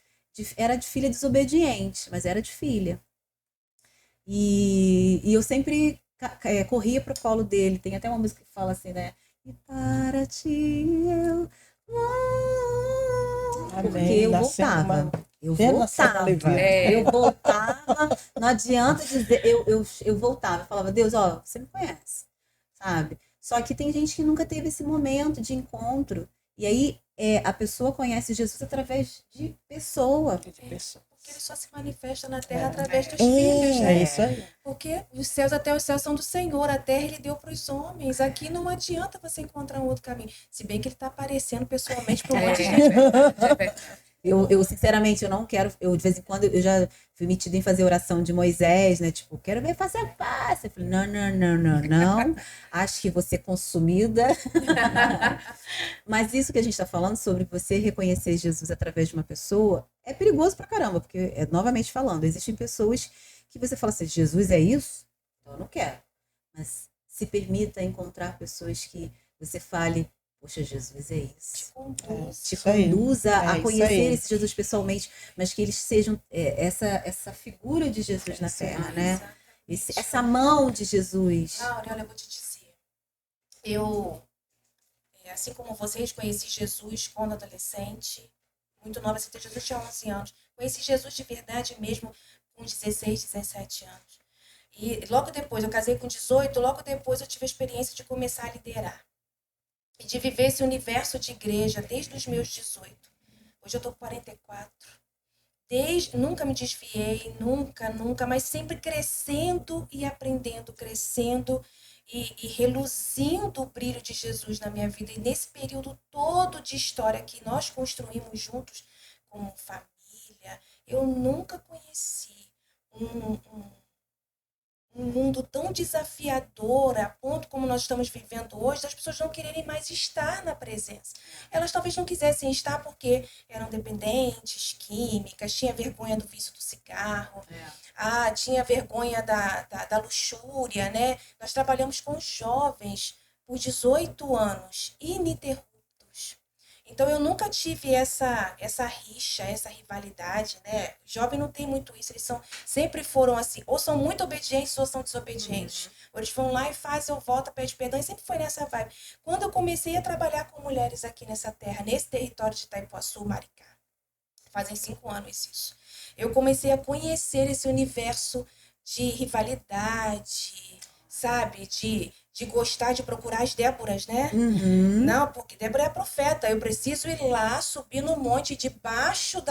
era de filha desobediente, mas era de filha. E eu sempre corria para o colo dele. Tem até uma música que fala assim, né? E para ti eu vou. Porque eu voltava. Eu voltava. Não adianta dizer. Eu voltava. Eu falava, Deus, ó, você me conhece, sabe? Só que tem gente que nunca teve esse momento de encontro. E aí a pessoa conhece Jesus através de pessoa. Porque ele só se manifesta na terra através dos filhos, né? É isso aí. Porque até os céus são do Senhor, a terra ele deu para os homens. Aqui não adianta você encontrar um outro caminho. Se bem que ele está aparecendo pessoalmente para um monte de gente. Eu sinceramente, eu não quero. Eu, de vez em quando, eu já fui metida em fazer oração de Moisés, né? Tipo, quero ver face a face. Eu falei, não. Acho que você é consumida. Mas isso que a gente está falando sobre você reconhecer Jesus através de uma pessoa é perigoso pra caramba, porque, novamente falando, existem pessoas que você fala assim, Jesus é isso? Então eu não quero. Mas se permita encontrar pessoas que você fale, poxa, Jesus é isso. Te conduza a conhecer esse Jesus pessoalmente, mas que eles sejam essa figura de Jesus na terra, né? Essa mão de Jesus. Olha, eu vou te dizer. Assim como vocês, conheci Jesus quando adolescente, muito nova, assim, Jesus tinha 11 anos. Conheci Jesus de verdade mesmo com 16, 17 anos. E logo depois, eu casei com 18, logo depois eu tive a experiência de começar a liderar. E de viver esse universo de igreja desde os meus 18. Hoje eu estou com 44. Nunca me desviei, nunca, mas sempre crescendo e aprendendo, crescendo e reluzindo o brilho de Jesus na minha vida. E nesse período todo de história que nós construímos juntos, como família, eu nunca conheci um mundo tão tão desafiadora, a ponto como nós estamos vivendo hoje, das pessoas não quererem mais estar na presença. Elas talvez não quisessem estar porque eram dependentes, químicas, tinha vergonha do vício do cigarro, tinha vergonha da luxúria, né? Nós trabalhamos com jovens por 18 anos, ininterruptos. Então, eu nunca tive essa rixa, essa rivalidade, né? Jovem não tem muito isso, eles sempre foram assim, ou são muito obedientes ou são desobedientes. Ou eles vão lá e fazem, eu volto, pede perdão, e sempre foi nessa vibe. Quando eu comecei a trabalhar com mulheres aqui nessa terra, nesse território de Itaipuaçu, Maricá, fazem 5 anos isso, eu comecei a conhecer esse universo de rivalidade, sabe? De gostar de procurar as Déboras, né? Não, porque Débora é profeta. Eu preciso ir lá, subir no monte debaixo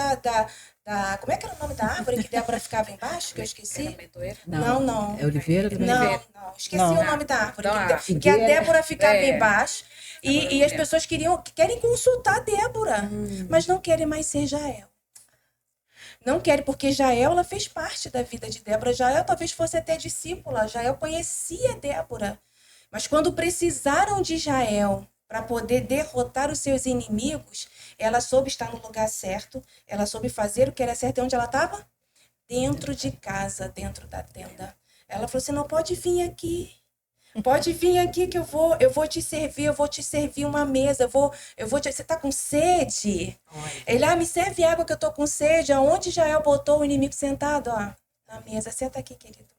como é que era o nome da árvore que Débora ficava embaixo, que eu esqueci? Não. É Oliveira? Não. Esqueci o nome da árvore. Não, Que a Débora ficava embaixo. E as pessoas querem consultar a Débora, mas não querem mais ser Jael. Não querem, porque Jael ela fez parte da vida de Débora. Jael talvez fosse até discípula. Jael conhecia Débora. Mas quando precisaram de Jael para poder derrotar os seus inimigos, ela soube estar no lugar certo, ela soube fazer o que era certo. E onde ela estava? Dentro de casa, dentro da tenda. Ela falou assim, não, pode vir aqui. Pode vir aqui que eu vou te servir uma mesa, você tá com sede? Ele, me serve água que eu tô com sede. Aonde Jael botou o inimigo sentado, na mesa, senta aqui, querido.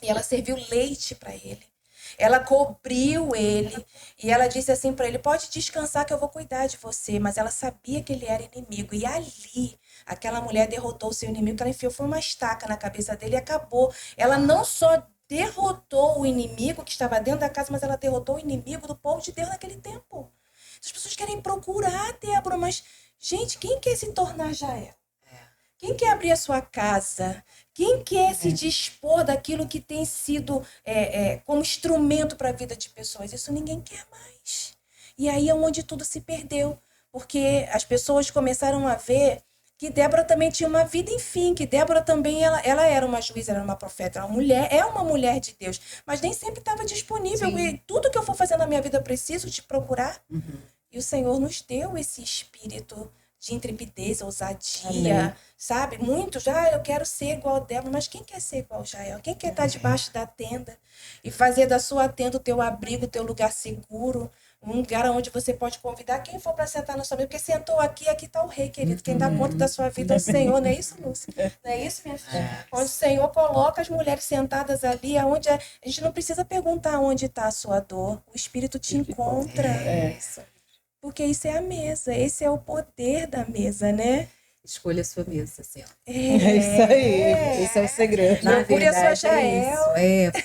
E ela serviu leite para ele. Ela cobriu ele e ela disse assim para ele, pode descansar que eu vou cuidar de você. Mas ela sabia que ele era inimigo. E ali, aquela mulher derrotou o seu inimigo, que ela enfiou, foi uma estaca na cabeça dele e acabou. Ela não só derrotou o inimigo que estava dentro da casa, mas ela derrotou o inimigo do povo de Deus naquele tempo. As pessoas querem procurar Débora, mas, gente, quem quer se tornar Jael? Quem quer abrir a sua casa? Quem quer se dispor daquilo que tem sido como instrumento para a vida de pessoas? Isso ninguém quer mais. E aí é onde tudo se perdeu. Porque as pessoas começaram a ver que Débora também tinha uma vida, enfim, que Débora também ela era uma juíza, era uma profeta, era uma mulher, é uma mulher de Deus, mas nem sempre estava disponível. E tudo que eu for fazer na minha vida eu preciso te procurar. E o Senhor nos deu esse espírito de intrepidez, ousadia, sabe? Muitos, eu quero ser igual a Débora, mas quem quer ser igual a Jael? Quem quer estar debaixo da tenda e fazer da sua tenda o teu abrigo, o teu lugar seguro, um lugar onde você pode convidar quem for para sentar na sua mesa? Porque sentou aqui está o rei, querido. Quem dá conta da sua vida é o Senhor, não é isso, Lúcia? Não é isso, minha filha? Onde o Senhor coloca as mulheres sentadas ali, aonde a gente não precisa perguntar onde está a sua dor, o Espírito te encontra. Porque isso é a mesa, esse é o poder da mesa, né? Escolha a sua mesa, assim. É isso aí, esse é o segredo. Procure a sua Jael.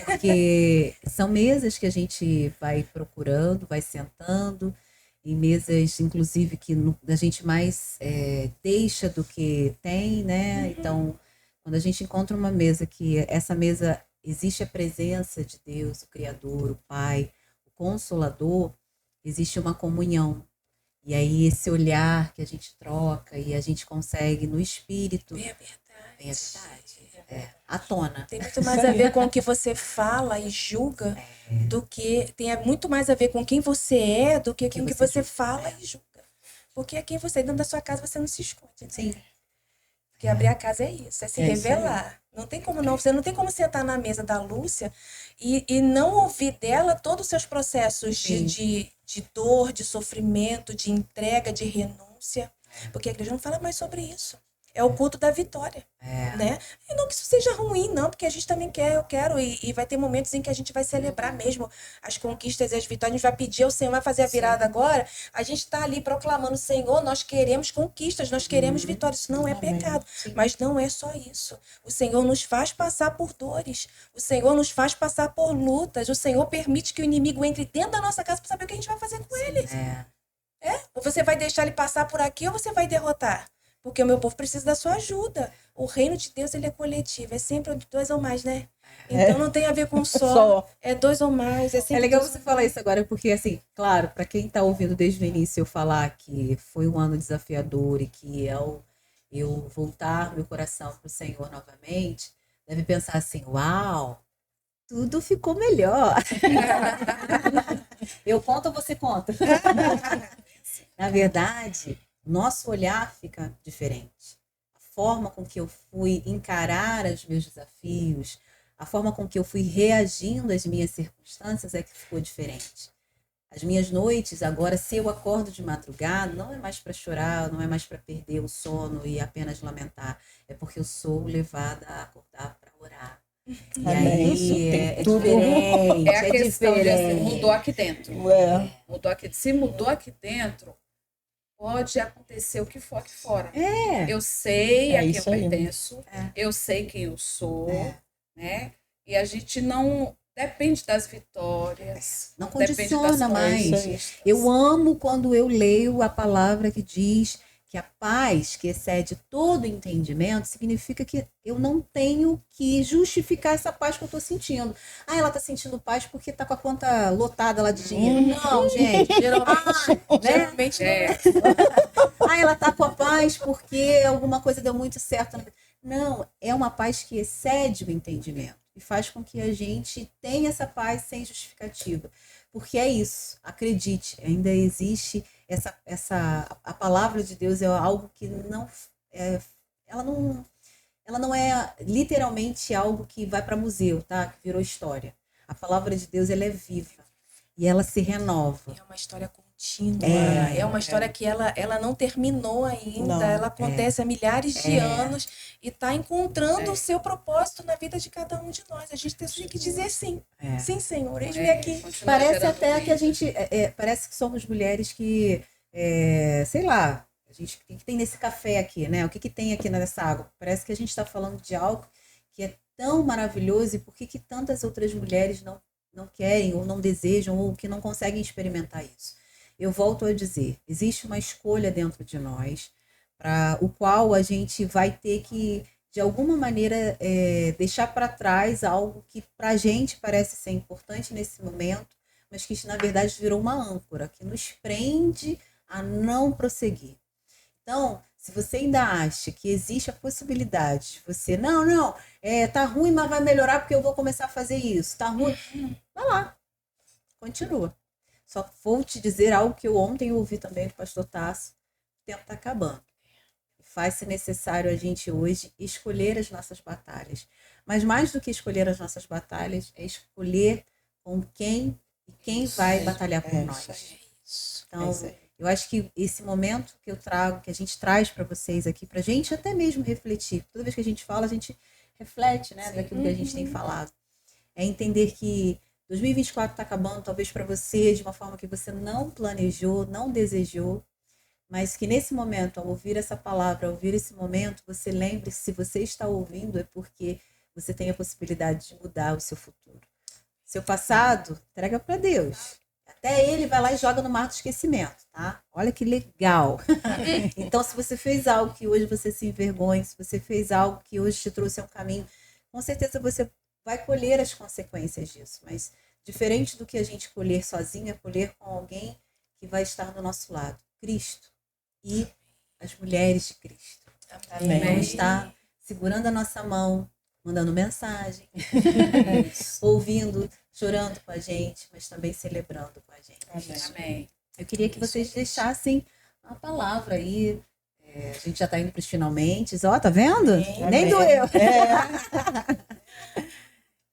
Porque são mesas que a gente vai procurando, vai sentando, e mesas, inclusive, que a gente mais deixa do que tem, né? Então, quando a gente encontra uma mesa que essa mesa existe a presença de Deus, o Criador, o Pai, o Consolador, existe uma comunhão. E aí esse olhar que a gente troca e a gente consegue no espírito... É verdade. À tona. Tem muito mais a ver com o que você fala e julga do que... Tem muito mais a ver com quem você é do que com o que você fala e julga. Porque quem você é dentro da sua casa, você não se esconde. Né? Sim. Porque abrir a casa é isso, é se revelar. Não tem como não, você não tem como sentar na mesa da Lúcia e não ouvir dela todos os seus processos de dor, de sofrimento, de entrega, de renúncia. Porque a igreja não fala mais sobre isso. É o culto da vitória, né? E não que isso seja ruim, não, porque a gente também quer, eu quero, e vai ter momentos em que a gente vai celebrar mesmo as conquistas e as vitórias, a gente vai pedir ao Senhor, vai fazer a virada agora, a gente está ali proclamando, Senhor, nós queremos conquistas, nós queremos vitórias, isso não é pecado, mas não é só isso. O Senhor nos faz passar por dores, o Senhor nos faz passar por lutas, o Senhor permite que o inimigo entre dentro da nossa casa para saber o que a gente vai fazer com ele. Ou você vai deixar ele passar por aqui ou você vai derrotar. Porque o meu povo precisa da sua ajuda. O reino de Deus, ele é coletivo. É sempre 2 ou mais, né? Então não tem a ver com só. É 2 ou mais. É sempre legal você falar isso agora, porque, assim, claro, para quem está ouvindo desde o início eu falar que foi um ano desafiador e que eu voltar meu coração para o Senhor novamente, deve pensar assim, uau, tudo ficou melhor. Eu conto ou você conta? Na verdade, nosso olhar fica diferente. A forma com que eu fui encarar os meus desafios, a forma com que eu fui reagindo às minhas circunstâncias é que ficou diferente. As minhas noites, agora, se eu acordo de madrugada, não é mais para chorar, não é mais para perder o sono e apenas lamentar. É porque eu sou levada a acordar para orar. E Amém. Isso aí tem é tudo. diferente. É a questão de assim, diferente. mudou aqui dentro. Mudou aqui. Se mudou aqui dentro, pode acontecer o que for aqui fora. Eu sei a quem eu isso aí. pertenço, eu sei quem eu sou, né? E a gente não depende das vitórias, Não depende das condiciona mais. conquistas. Eu amo quando eu leio a palavra que diz que a paz que excede todo entendimento significa que eu não tenho que justificar essa paz que eu estou sentindo. Ah, ela está sentindo paz porque está com a conta lotada lá de dinheiro. Não, gente. Geralmente não é. Ah, ela está com a paz porque alguma coisa deu muito certo. Não, é uma paz que excede o entendimento e faz com que a gente tenha essa paz sem justificativa. Porque é isso, acredite, ainda existe a palavra de Deus é algo que não ela não é literalmente algo que vai para museu, tá? Que virou história. A palavra de Deus ela é viva e ela se renova. É uma história contínua. É uma história que ela não terminou ainda. Não, ela acontece há milhares de anos e está encontrando o seu propósito na vida de cada um de nós. A gente tem que dizer sim. Sim, Senhor, eis-me aqui. Parece até que a gente parece que somos mulheres que sei lá, a gente, o que tem nesse café aqui, né? O que tem aqui nessa água? Parece que a gente está falando de algo que é tão maravilhoso e por que tantas outras mulheres não querem ou não desejam ou que não conseguem experimentar isso? Eu volto a dizer, existe uma escolha dentro de nós para o qual a gente vai ter que, de alguma maneira, deixar para trás algo que para a gente parece ser importante nesse momento, mas que na verdade virou uma âncora, que nos prende a não prosseguir. Então, se você ainda acha que existe a possibilidade de você, não, tá ruim, mas vai melhorar porque eu vou começar a fazer isso, tá ruim, vai lá, continua. Só vou te dizer algo que eu ontem ouvi também do pastor Tasso, o tempo está acabando. Faz-se necessário a gente hoje escolher as nossas batalhas. Mas mais do que escolher as nossas batalhas, é escolher com quem e quem vai batalhar por nós. Então, eu acho que esse momento que eu trago, que a gente traz para vocês aqui, para a gente até mesmo refletir. Toda vez que a gente fala, a gente reflete, né, daquilo que a gente tem falado. É entender que 2024 está acabando, talvez para você, de uma forma que você não planejou, não desejou, mas que nesse momento, ao ouvir essa palavra, ao ouvir esse momento, você lembre, se você está ouvindo, é porque você tem a possibilidade de mudar o seu futuro. Seu passado, entrega para Deus. Até ele vai lá e joga no mar do esquecimento, tá? Olha que legal. Então, se você fez algo que hoje você se envergonha, se você fez algo que hoje te trouxe a um caminho, com certeza você vai colher as consequências disso. Mas diferente do que a gente colher sozinho, é colher com alguém que vai estar do nosso lado. Cristo e as mulheres de Cristo. Amém. Vão estar segurando a nossa mão, mandando mensagem, ouvindo, chorando com a gente, mas também celebrando com a gente. Amém. Eu queria que vocês deixassem a palavra aí. A gente já está indo para os finalmente. Ó, tá vendo? Amém. Nem doeu.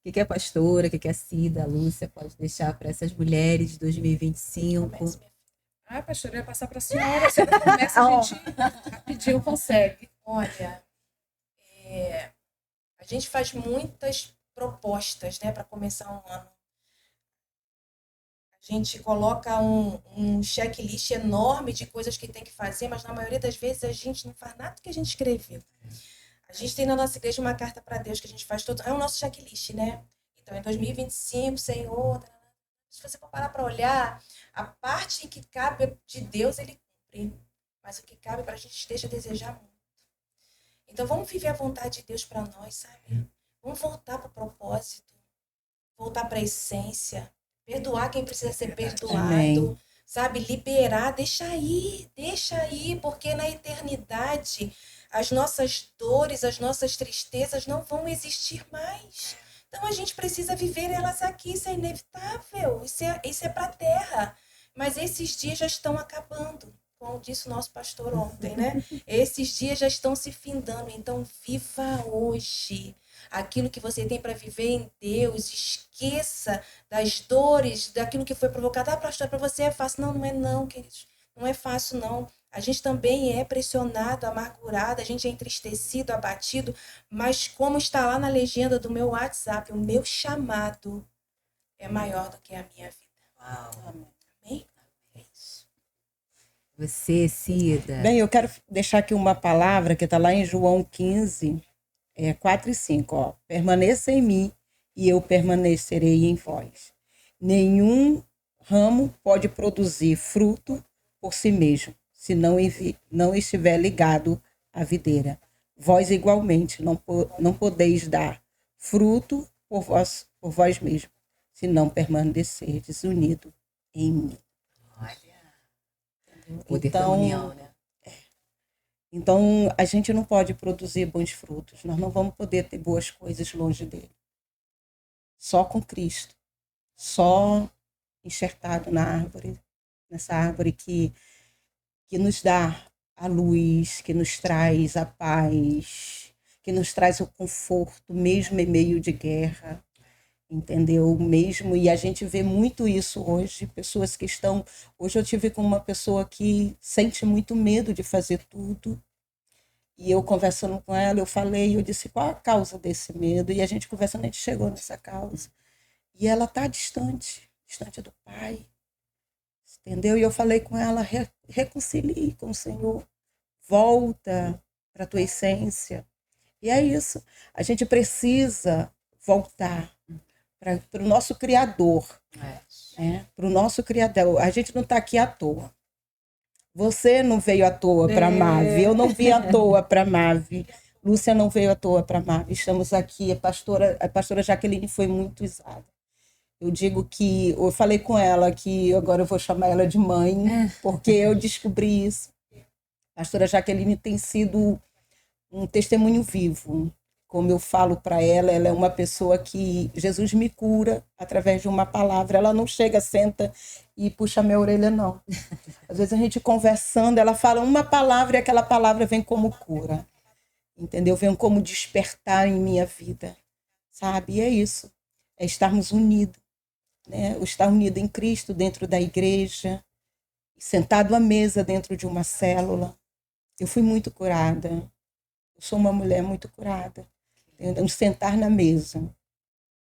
O que a pastora, o que a Cida, a Lúcia pode deixar para essas mulheres de 2025? Pastor, eu ia passar para a senhora. Você começa, a gente rapidinho consegue. Olha, a gente faz muitas propostas, né, para começar um ano. A gente coloca um checklist enorme de coisas que tem que fazer, mas na maioria das vezes a gente não faz nada do que a gente escreveu. A gente tem na nossa igreja uma carta para Deus que a gente faz todo. É o nosso checklist, né? Então, em 2025, Senhor, se você for parar para olhar, a parte que cabe de Deus, ele cumpre. Mas o que cabe para a gente deixa a desejar muito. Então, vamos viver a vontade de Deus para nós, sabe? Vamos voltar para o propósito. Voltar para a essência. Perdoar quem precisa ser perdoado. Amém. Sabe? Liberar. Deixa aí, porque na eternidade as nossas dores, as nossas tristezas não vão existir mais. Então a gente precisa viver elas aqui, isso é inevitável, isso é para a terra. Mas esses dias já estão acabando, como disse o nosso pastor ontem, né? Esses dias já estão se findando, então viva hoje aquilo que você tem para viver em Deus. Esqueça das dores, daquilo que foi provocado. Ah, pastor, para você é fácil. Não, não é não, queridos. Não é fácil, não. A gente também é pressionado, amargurado, a gente é entristecido, abatido, mas como está lá na legenda do meu WhatsApp, o meu chamado é maior do que a minha vida. Amém? É isso. Você, Cida. Bem, eu quero deixar aqui uma palavra que está lá em João 15, 4 e 5. Ó. Permaneça em mim e eu permanecerei em vós. Nenhum ramo pode produzir fruto por si mesmo, se não estiver ligado à videira. Vós igualmente não podeis dar fruto por vós mesmos, se não permanecerdes unido em mim. O poder da união, né? Então, a gente não pode produzir bons frutos. Nós não vamos poder ter boas coisas longe dele. Só com Cristo. Só enxertado na árvore. Nessa árvore que nos dá a luz, que nos traz a paz, que nos traz o conforto, mesmo em meio de guerra. Entendeu? Mesmo, e a gente vê muito isso hoje, pessoas que estão... Hoje eu tive com uma pessoa que sente muito medo de fazer tudo, e eu conversando com ela, eu disse, qual a causa desse medo? E a gente conversando, a gente chegou nessa causa. E ela está distante do Pai, entendeu? E eu falei com ela, reconcilie com o Senhor, volta para a tua essência. E é isso, a gente precisa voltar para o nosso Criador, para o nosso Criador. A gente não está aqui à toa. Você não veio à toa para a Mave, eu não vim à toa para a Mave, Lúcia não veio à toa para a Mave. Estamos aqui, a pastora Jaqueline foi muito usada. Eu digo que, eu falei com ela que agora eu vou chamar ela de mãe, porque eu descobri isso. A pastora Jaqueline tem sido um testemunho vivo. Como eu falo para ela é uma pessoa que Jesus me cura através de uma palavra. Ela não chega, senta e puxa minha orelha, não. Às vezes a gente conversando, ela fala uma palavra e aquela palavra vem como cura. Entendeu? Vem como despertar em minha vida. Sabe? E é isso. É estarmos unidos. Né? O estar unido em Cristo dentro da igreja, sentado à mesa dentro de uma célula. Eu fui muito curada. Eu sou uma mulher muito curada. Sentar na mesa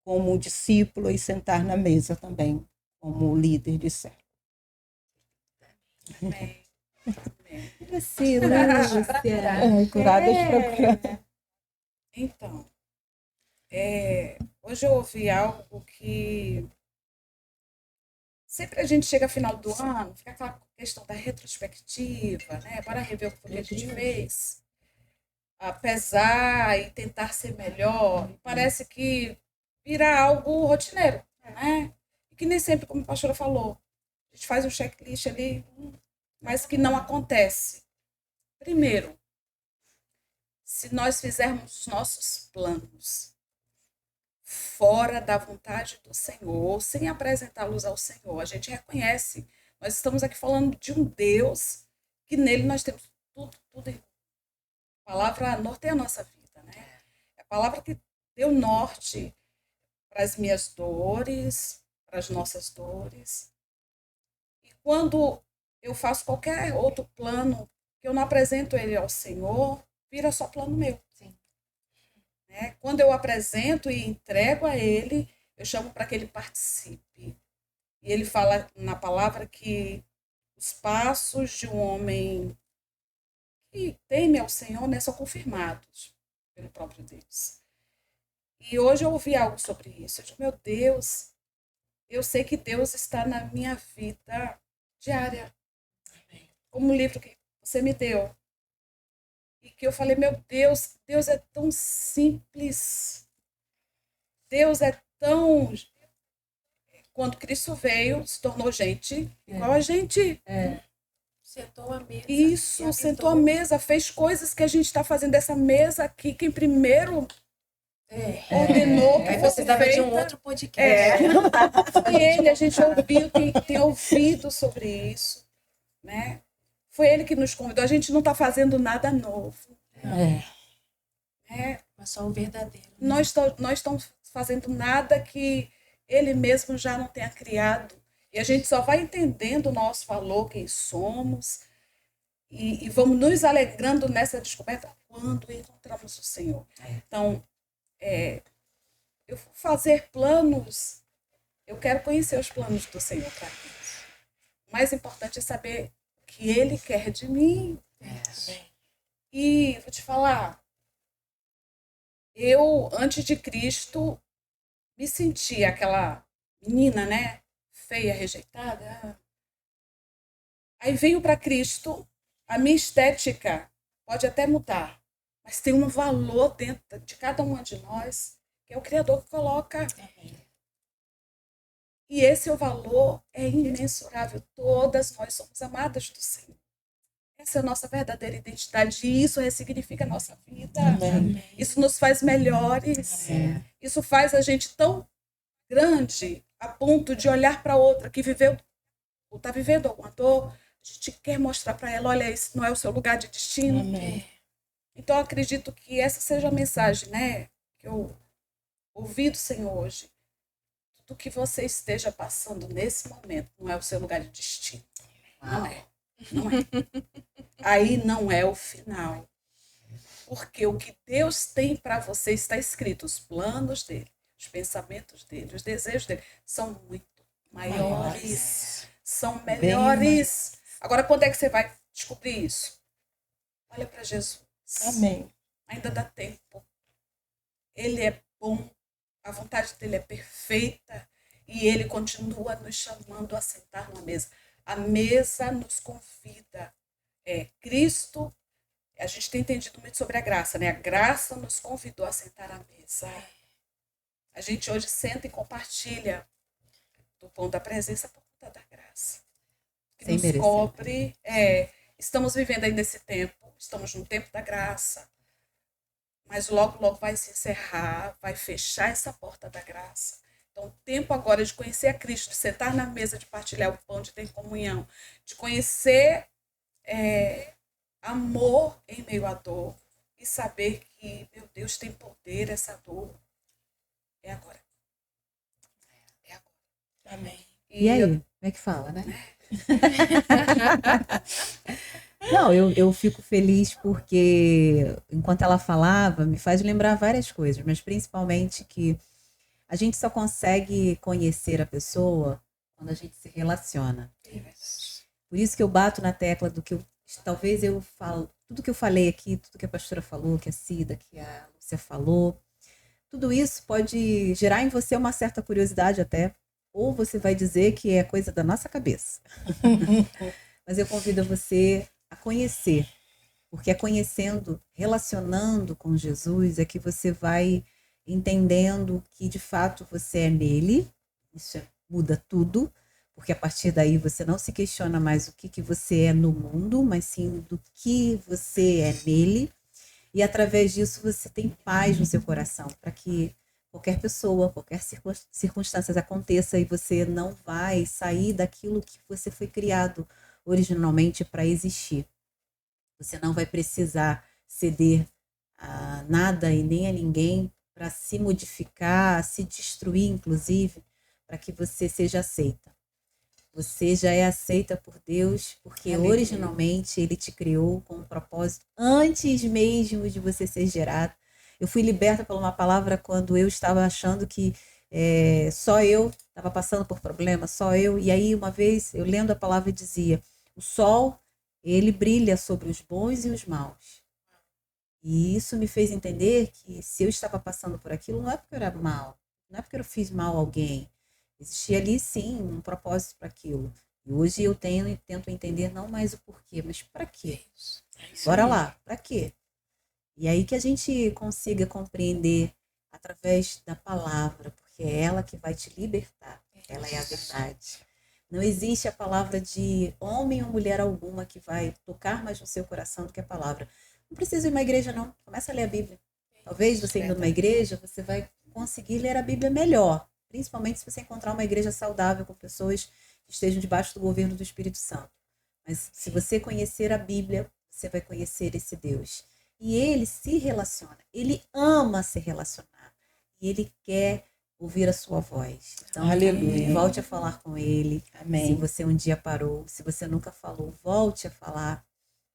como discípulo e sentar na mesa também como líder de célula. Amém. E você, Lúcia? Curada de procurar. Então, hoje eu ouvi algo que sempre a gente chega ao final do ano, fica aquela questão da retrospectiva, né? Para rever o que a gente fez. Pesar e tentar ser melhor, parece que vira algo rotineiro, né? E que nem sempre, como a pastora falou, a gente faz um checklist ali, mas que não acontece. Primeiro, se nós fizermos os nossos planos fora da vontade do Senhor, sem apresentá-los ao Senhor, a gente reconhece, nós estamos aqui falando de um Deus que nele nós temos tudo. A palavra norteia a nossa vida, né? É a palavra que deu norte para as minhas dores, para as nossas dores. E quando eu faço qualquer outro plano, que eu não apresento ele ao Senhor, vira só plano meu. Sim. Né? Quando eu apresento e entrego a ele, eu chamo para que ele participe. E ele fala na palavra que os passos de um homem que teme ao Senhor, né, são confirmados pelo próprio Deus. E hoje eu ouvi algo sobre isso. Eu digo, meu Deus, eu sei que Deus está na minha vida diária. Como o livro que você me deu. E que eu falei, meu Deus, Deus é tão simples. Deus é tão... Quando Cristo veio, se tornou gente igual a gente. Sentou à mesa. Isso, sentou à mesa, fez coisas que a gente está fazendo dessa mesa aqui, que em primeiro ordenou que Aí fosse precisava de um feita. outro podcast. Foi ele, a gente ouviu, tem ouvido sobre isso, né? Foi ele que nos convidou. A gente não está fazendo nada novo. Mas só o verdadeiro. Nós estamos fazendo nada que ele mesmo já não tenha criado. E a gente só vai entendendo o nosso valor, quem somos, e vamos nos alegrando nessa descoberta quando encontramos o Senhor. Então, eu vou fazer planos, eu quero conhecer os planos do Senhor para mim. O mais importante é saber o que Ele quer de mim. E vou te falar, eu, antes de Cristo, me sentia aquela menina, né? Feia, rejeitada. Aí veio para Cristo, a minha estética pode até mudar, mas tem um valor dentro de cada uma de nós, que é o Criador que coloca. E esse é o valor, é imensurável. Todas nós somos amadas do Senhor. Essa é a nossa verdadeira identidade e isso ressignifica a nossa vida. Amém. Isso nos faz melhores. Isso faz a gente tão grande a ponto de olhar para outra que viveu ou está vivendo alguma dor. A gente quer mostrar para ela, olha, esse não é o seu lugar de destino. Amém. Então, eu acredito que essa seja a mensagem, né? Que eu ouvi do Senhor hoje. Tudo que você esteja passando nesse momento não é o seu lugar de destino. Não é. Não é. Aí não é o final. Porque o que Deus tem para você está escrito. Os planos dele, os pensamentos dele, os desejos dele são muito maiores. São melhores. Agora, quando é que você vai descobrir isso? Olha para Jesus. Amém. Ainda dá tempo. Ele é bom. A vontade dele é perfeita. E ele continua nos chamando a sentar numa mesa. A mesa nos convida. Cristo, a gente tem entendido muito sobre a graça, né? A graça nos convidou a sentar à mesa. A gente hoje senta e compartilha do pão da presença por conta da graça. Que Sem nos merecer. cobre. Estamos vivendo ainda esse tempo. Estamos no tempo da graça. Mas logo, logo vai se encerrar, vai fechar essa porta da graça. Então, o tempo agora de conhecer a Cristo, de sentar na mesa, de partilhar o pão, de ter comunhão, de conhecer amor em meio à dor e saber que, meu Deus, tem poder essa dor. É agora. É agora. Amém. E aí, como é que fala, né? Não, eu fico feliz porque, enquanto ela falava, me faz lembrar várias coisas, mas principalmente que a gente só consegue conhecer a pessoa quando a gente se relaciona. Por isso que eu bato na tecla do que talvez eu falo, tudo que eu falei aqui, tudo que a pastora falou, que a Cida, que a Lúcia falou, tudo isso pode gerar em você uma certa curiosidade até, ou você vai dizer que é coisa da nossa cabeça. Mas eu convido você a conhecer, porque é conhecendo, relacionando com Jesus, é que você vai entendendo que de fato você é nele. Isso muda tudo, porque a partir daí você não se questiona mais o que você é no mundo, mas sim do que você é nele. E através disso você tem paz no seu coração, para que qualquer pessoa, qualquer circunstância aconteça e você não vai sair daquilo que você foi criado originalmente para existir. Você não vai precisar ceder a nada e nem a ninguém para se modificar, se destruir, inclusive, para que você seja aceita. Você já é aceita por Deus, porque originalmente Ele te criou com um propósito antes mesmo de você ser gerado. Eu fui liberta por uma palavra quando eu estava achando que só eu estava passando por problemas, só eu. E aí, uma vez, eu lendo a palavra, dizia: o sol, ele brilha sobre os bons e os maus. E isso me fez entender que se eu estava passando por aquilo, não é porque eu era mal, não é porque eu fiz mal a alguém. Existia ali, sim, um propósito para aquilo. E hoje eu tento entender não mais o porquê, mas para quê? Bora lá, para quê? E aí que a gente consiga compreender através da palavra, porque é ela que vai te libertar. Ela é a verdade. Não existe a palavra de homem ou mulher alguma que vai tocar mais no seu coração do que a palavra. Não precisa ir uma igreja, não. Começa a ler a Bíblia. Talvez você indo numa igreja, você vai conseguir ler a Bíblia melhor. Principalmente se você encontrar uma igreja saudável com pessoas que estejam debaixo do governo do Espírito Santo. Mas se você conhecer a Bíblia, você vai conhecer esse Deus. E ele se relaciona. Ele ama se relacionar. E ele quer ouvir a sua voz. Então, Aleluia. volte a falar com ele. Amém. Se você um dia parou, se você nunca falou, volte a falar.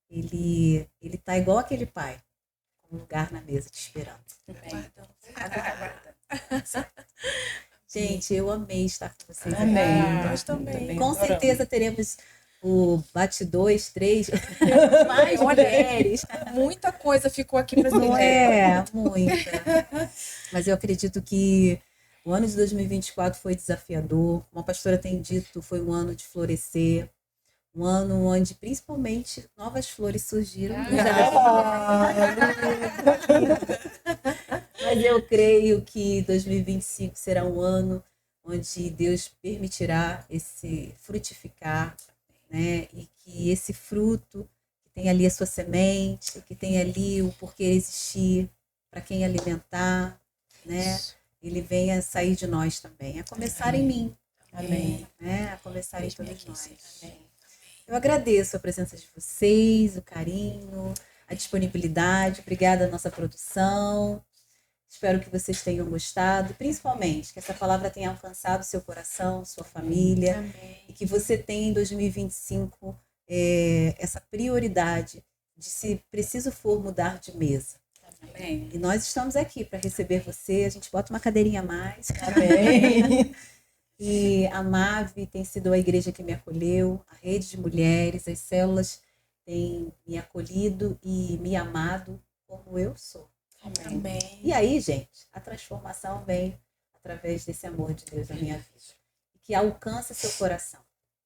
Ele tá igual aquele pai, com um lugar na mesa te esperando. Gente, eu amei estar com vocês. Amém. Nós também. Com certeza teremos o Bate 2, 3, mais mulheres. Muita coisa ficou aqui para Não é? Muita. Mas eu acredito que o ano de 2024 foi desafiador. Como a pastora tem dito, foi um ano de florescer. Um ano onde, principalmente, novas flores surgiram. Mas eu creio que 2025 será um ano onde Deus permitirá esse frutificar, né? E que esse fruto, que tem ali a sua semente, que tem ali o porquê existir, para quem alimentar, né? Ele venha sair de nós também, a começar em mim. Amém. Né? A começar em todos nós. Eu agradeço a presença de vocês, o carinho, a disponibilidade. Obrigada à nossa produção. Espero que vocês tenham gostado, principalmente que essa palavra tenha alcançado seu coração, sua família. Amém. E que você tenha em 2025 essa prioridade de, se preciso for, mudar de mesa. Amém. E nós estamos aqui para receber você. A gente bota uma cadeirinha a mais. Amém. E a MAVE tem sido a igreja que me acolheu, a rede de mulheres, as células têm me acolhido e me amado como eu sou. Amém. E aí, gente, a transformação vem através desse amor de Deus na minha vida. Que alcance seu coração,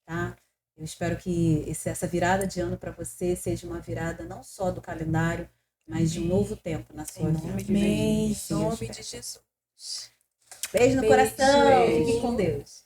tá? Eu espero que essa virada de ano para você seja uma virada não só do calendário, mas de um novo tempo na sua vida. Amém. Em nome de Jesus. Beijo no Beijo. coração. Fiquem com Deus.